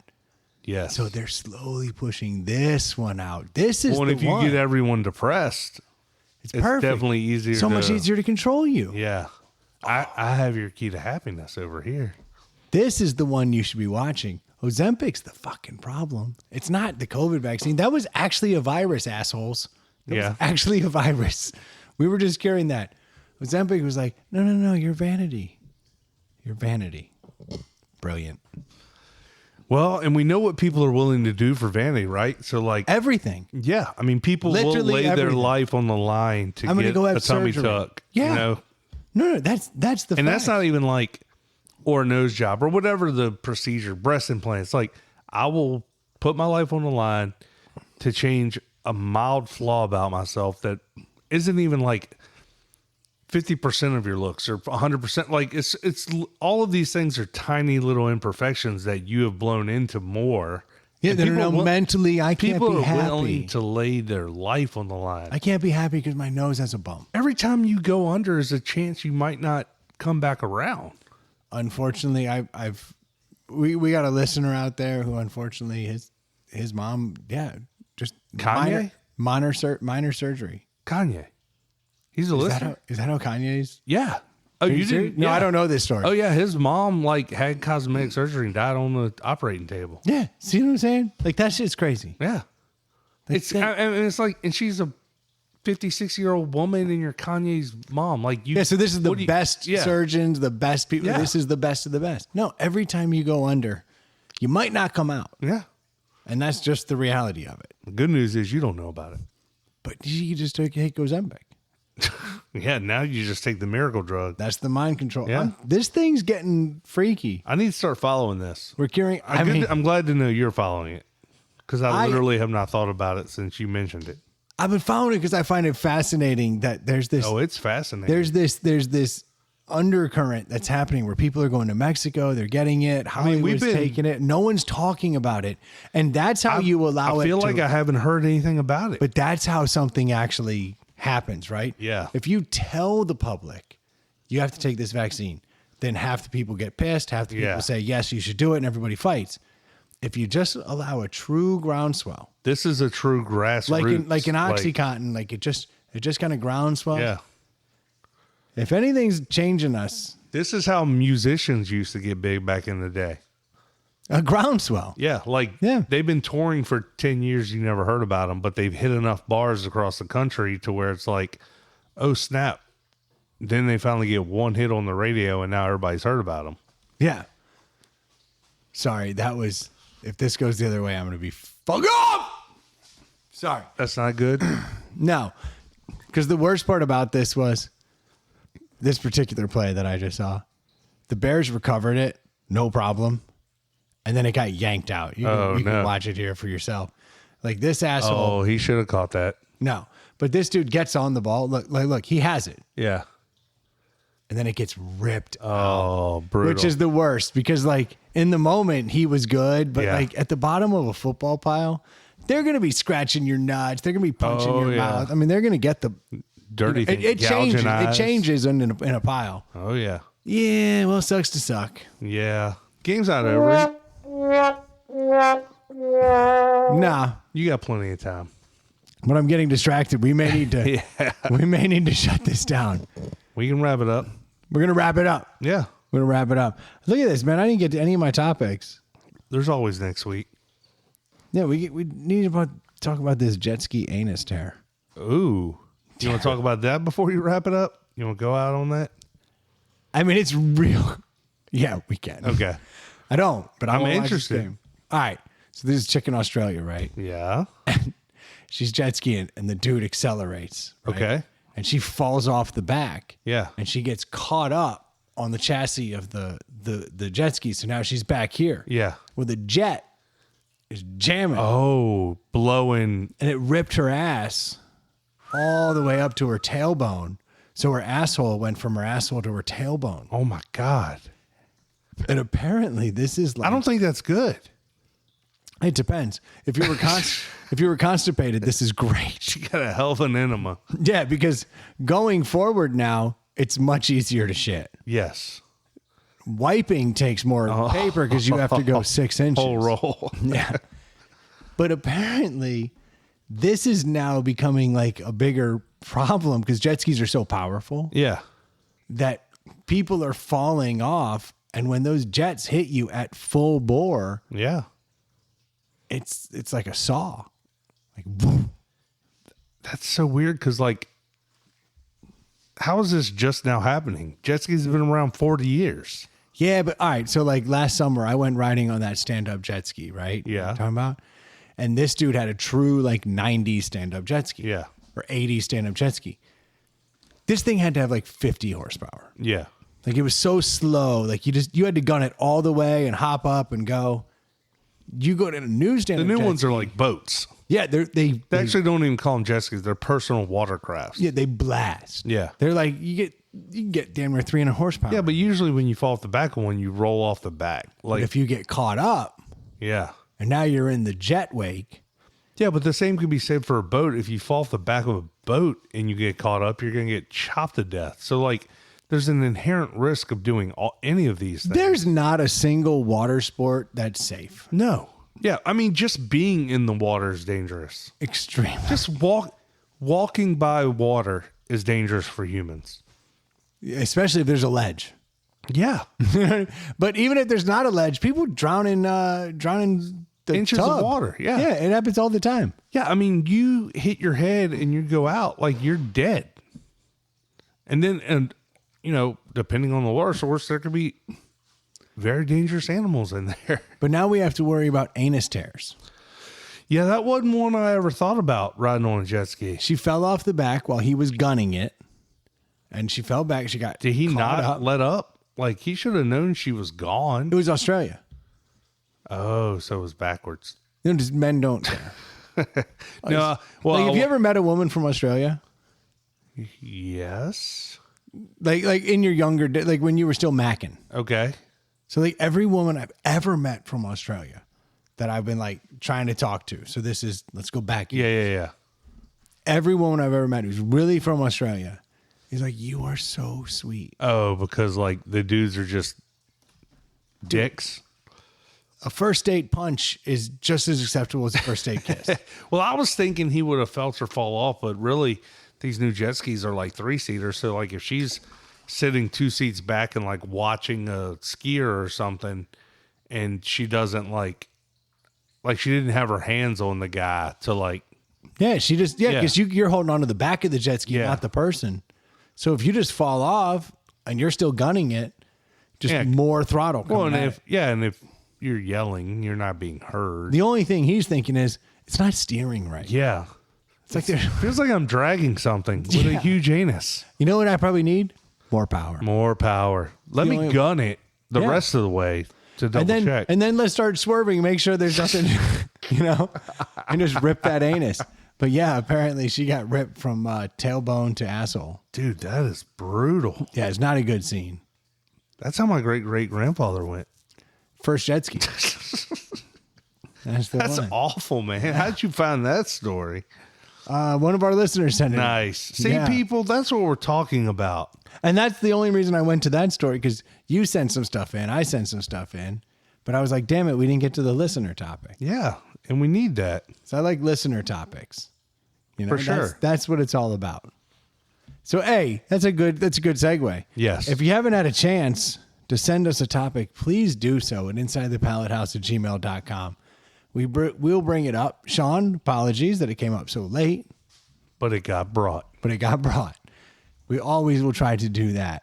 Yes. So they're slowly pushing this one out. This is the one. Well, if you get everyone depressed, it's perfect. Definitely easier. So much easier to control you. Yeah. I have your key to happiness over here. This is the one you should be watching. Ozempic's the fucking problem. It's not the COVID vaccine. That was actually a virus, assholes. That was actually a virus. We were just curing that. Ozempic was like, no, you're vanity. You're vanity. Brilliant. Well, and we know what people are willing to do for vanity, right? So like everything. Yeah. People literally will lay everything. Their life on the line to I'm get go have a tummy surgery. tuck. Yeah. No, that's the and fact. that's not even like, or a nose job or whatever the procedure, breast implants. Like I will put my life on the line to change a mild flaw about myself that isn't even like 50% of your looks or 100%. Like it's all of these things are tiny little imperfections that you have blown into more Yeah, And they're people now will- mentally, I can't People be are happy. willing to lay their life on the line. I can't be happy because my nose has a bump. Every time you go under is a chance you might not come back around. Unfortunately, we got a listener out there who unfortunately his mom, just Kanye? minor surgery. Kanye. He's a listener. Is that how Kanye's? Yeah. Oh, Are you serious? didn't? No, Yeah. I don't know this story. Oh, yeah. His mom had cosmetic surgery and died on the operating table. Yeah, see what I'm saying? Like that shit's crazy. Yeah. Like, And she's a 56-year-old woman and you're Kanye's mom. Like you. yeah, so this is the what do you- best yeah. surgeons, the best people. Yeah. This is the best of the best. No, every time you go under, you might not come out, Yeah. and that's just the reality of it. The good news is you don't know about it. But you just took Ozempic. Yeah. Now you just take the miracle drug. That's the mind control. Yeah. This thing's getting freaky. I need to start following this. We're curing. I'm glad to know you're following it because I I- literally have not thought about it since you mentioned it. I've been following it because I find it fascinating that there's this. Oh, it's fascinating. There's this undercurrent that's happening where people are going to Mexico, they're getting it, Hollywood's taking it, no one's talking about it, and that's how you allow it. I feel like I haven't heard anything about it. But that's how something actually happens, right? Yeah. If you tell the public you have to take this vaccine, then half the people get pissed, half the Yeah. people say yes, you should do it, and everybody fights. If you just allow a true groundswell, This is a true grassroots. like an OxyContin, like it just kind of groundswell. Yeah. If anything's changing us, This is how musicians used to get big back in the day. a groundswell. Yeah. Yeah. They've been touring for 10 years. You never heard about them, but they've hit enough bars across the country to where it's like, oh, snap. Then they finally get one hit on the radio and now everybody's heard about them. Yeah. Sorry, if this goes the other way, I'm going to be fuck up. Sorry. That's not good. No, because the worst part about this was this particular play that I just saw. The Bears recovered it, no problem. And then it got yanked out. You can no. watch it here for yourself. Like this asshole. Oh, he should have caught that. No, but this dude gets on the ball. Look, he has it. Yeah. And then it gets ripped Oh, brutal. which is the worst because like in the moment he was good, but Yeah. like at the bottom of a football pile, they're going to be scratching your nuts. They're going to be punching Oh, your yeah. mouth. I mean, they're going to get the dirty thing. it changes. gouging It eyes. changes in a pile. Oh, yeah. Yeah, well, it sucks to suck. Yeah. Game's not over. Nah, You got plenty of time. but I'm getting distracted. We may need to. We may need to shut this down. We can wrap it up. We're gonna wrap it up. Yeah. We're gonna wrap it up. Look at this, man. I didn't get to any of my topics. There's always next week. Yeah, we need to talk about this jet ski anus tear. Ooh. You want to talk about that before you wrap it up? You want to go out on that? I mean, it's real. Yeah, we can. Okay. I don't, but I'm wanna watch this interested. game. All right. So this is Chicken Australia, right? Yeah. She's jet skiing and the dude accelerates. Right? Okay. And she falls off the back. Yeah. And she gets caught up on the chassis of the jet ski. So now she's back here. Yeah. Well, the jet is jamming. Oh, blowing. And it ripped her ass all the way up to her tailbone. So her asshole went from her asshole to her tailbone. Oh, my God. And apparently this is like... I don't think that's good. It depends. If you were constipated, this is great. She got a hell of an enema. Yeah, because going forward now, it's much easier to shit. Yes. Wiping takes more paper because you have to go 6 inches. Whole roll. Yeah. But apparently, this is now becoming like a bigger problem because jet skis are so powerful Yeah. that people are falling off. And when those jets hit you at full bore, Yeah. it's like a saw. Like, boom. That's so weird because, like, how is this just now happening? Jet skis have been around 40 years. Yeah, but all right. So like last summer, I went riding on that stand-up jet ski, right? You know what Yeah. I'm talking about? And this dude had a true like 90s stand-up jet ski. Yeah. Or 80s stand-up jet ski. This thing had to have like 50 horsepower. Yeah. Like it was so slow. Like you had to gun it all the way and hop up and go. You go to a new The stand-up new jet ones ski. are like boats. Yeah, they They actually don't even call them jet skis. They're personal watercrafts. yeah, they blast. Yeah. They're like you can get damn near 300 horsepower. Yeah, but usually when you fall off the back of one, you roll off the back. But Like, if you get caught up, yeah. and now you're in the jet wake. Yeah, but the same can be said for a boat. If you fall off the back of a boat and you get caught up, you're going to get chopped to death. So, like, there's an inherent risk of doing any of these things. There's not a single water sport that's safe. No. Yeah, I mean, just being in the water is dangerous. Extreme. Just walking by water is dangerous for humans. Especially if there's a ledge. Yeah. But even if there's not a ledge, people drown in the Inches tub. of water. Yeah. Yeah, it happens all the time. Yeah, I mean, you hit your head and you go out, like, you're dead. And you know, depending on the water source, there could be very dangerous animals in there. But now we have to worry about anus tears. Yeah, that wasn't one I ever thought about riding on a jet ski. She fell off the back while he was gunning it, and she fell back. She got Did he caught not up. let up? Like, he should have known she was gone. It was Australia. Oh, so it was backwards. You know, just men don't care. No, well, Like, have you ever met a woman from Australia? Yes. Like in your younger day, like when you were still macking. Okay. So like every woman I've ever met from Australia that I've been like trying to talk to. So let's go back. Yeah. Every woman I've ever met who's really from Australia is like, you are so sweet. Oh, because like the dudes are just dicks. A first date punch is just as acceptable as a first date kiss. Well, I was thinking he would have felt her fall off, but really these new jet skis are like 3-seaters. So like if she's sitting 2 seats back and like watching a skier or something and she doesn't like she didn't have her hands on the guy to like. Yeah, she just, because you're holding on to the back of the jet ski, Yeah. not the person. So if you just fall off and you're still gunning it, just more throttle coming Well, and at it. and if you're yelling, you're not being heard. The only thing he's thinking is, it's not steering right. Yeah. It's like, Feels like I'm dragging something with a Yeah. huge anus. you know what I probably need? More power. More power. Let me only- gun it the Yeah. rest of the way to double check. And then let's start swerving, make sure there's nothing, and just rip that anus. But yeah, apparently she got ripped from tailbone to asshole. Dude, that is brutal. Yeah, it's not a good scene. That's how my great-great-grandfather went. First jet ski. That's the That's one. awful, man. How'd you find that story? One of our listeners sent it. Nice. See, Yeah. people, that's what we're talking about. And that's the only reason I went to that story, because you sent some stuff in. I sent some stuff in. But I was like, damn it, we didn't get to the listener topic. Yeah, and we need that. So I like listener topics. For sure. That's what it's all about. So, A, that's a good segue. Yes. If you haven't had a chance to send us a topic, please do so at insidethepallethouse@gmail.com. We'll bring it up. Sean, apologies that it came up so late, But it got brought. but it got brought. We always will try to do that.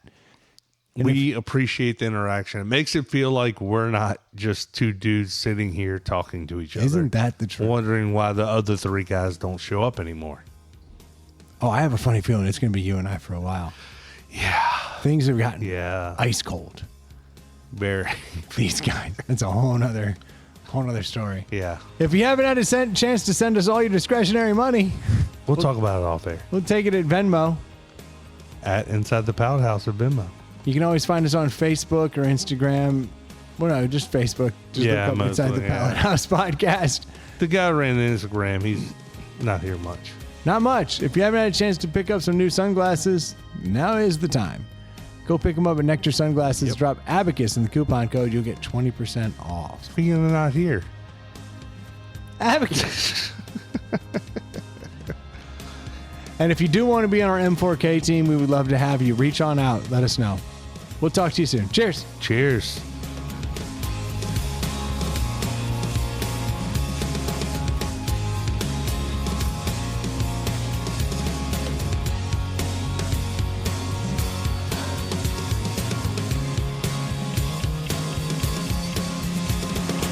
We appreciate the interaction. It makes it feel like we're not just two dudes sitting here talking to each other. Isn't that the truth? Wondering why the other 3 guys don't show up anymore. Oh, I have a funny feeling it's going to be you and I for a while. Yeah. Things have gotten Yeah. ice cold. Very. These guys. That's a whole nother story. Yeah. If you haven't had a chance to send us all your discretionary money, We'll talk about it off air. we'll take it at Venmo. At Inside the Pallet House at Venmo. You can always find us on Facebook or Instagram. Well, no, just Facebook. Just Yeah, look up Inside the mostly, Pallet yeah. House podcast. The guy ran the Instagram. He's not here much. Not much. If you haven't had a chance to pick up some new sunglasses, now is the time. Go pick them up at Nectar Sunglasses. Yep. Drop Abacus in the coupon code. You'll get 20% off. Speaking of not here. Abacus. And if you do want to be on our M4K team, we would love to have you. Reach on out. Let us know. We'll talk to you soon. Cheers. Cheers.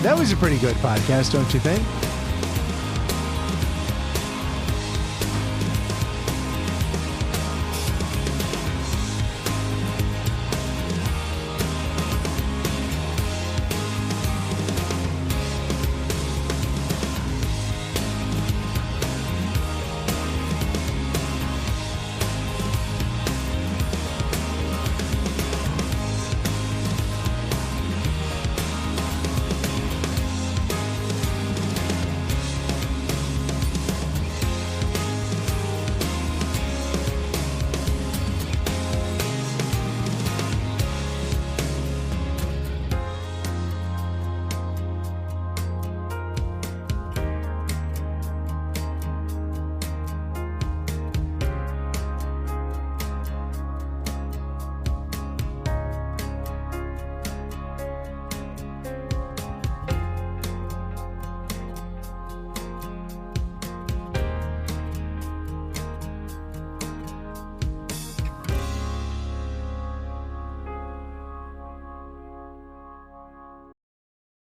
That was a pretty good podcast, don't you think?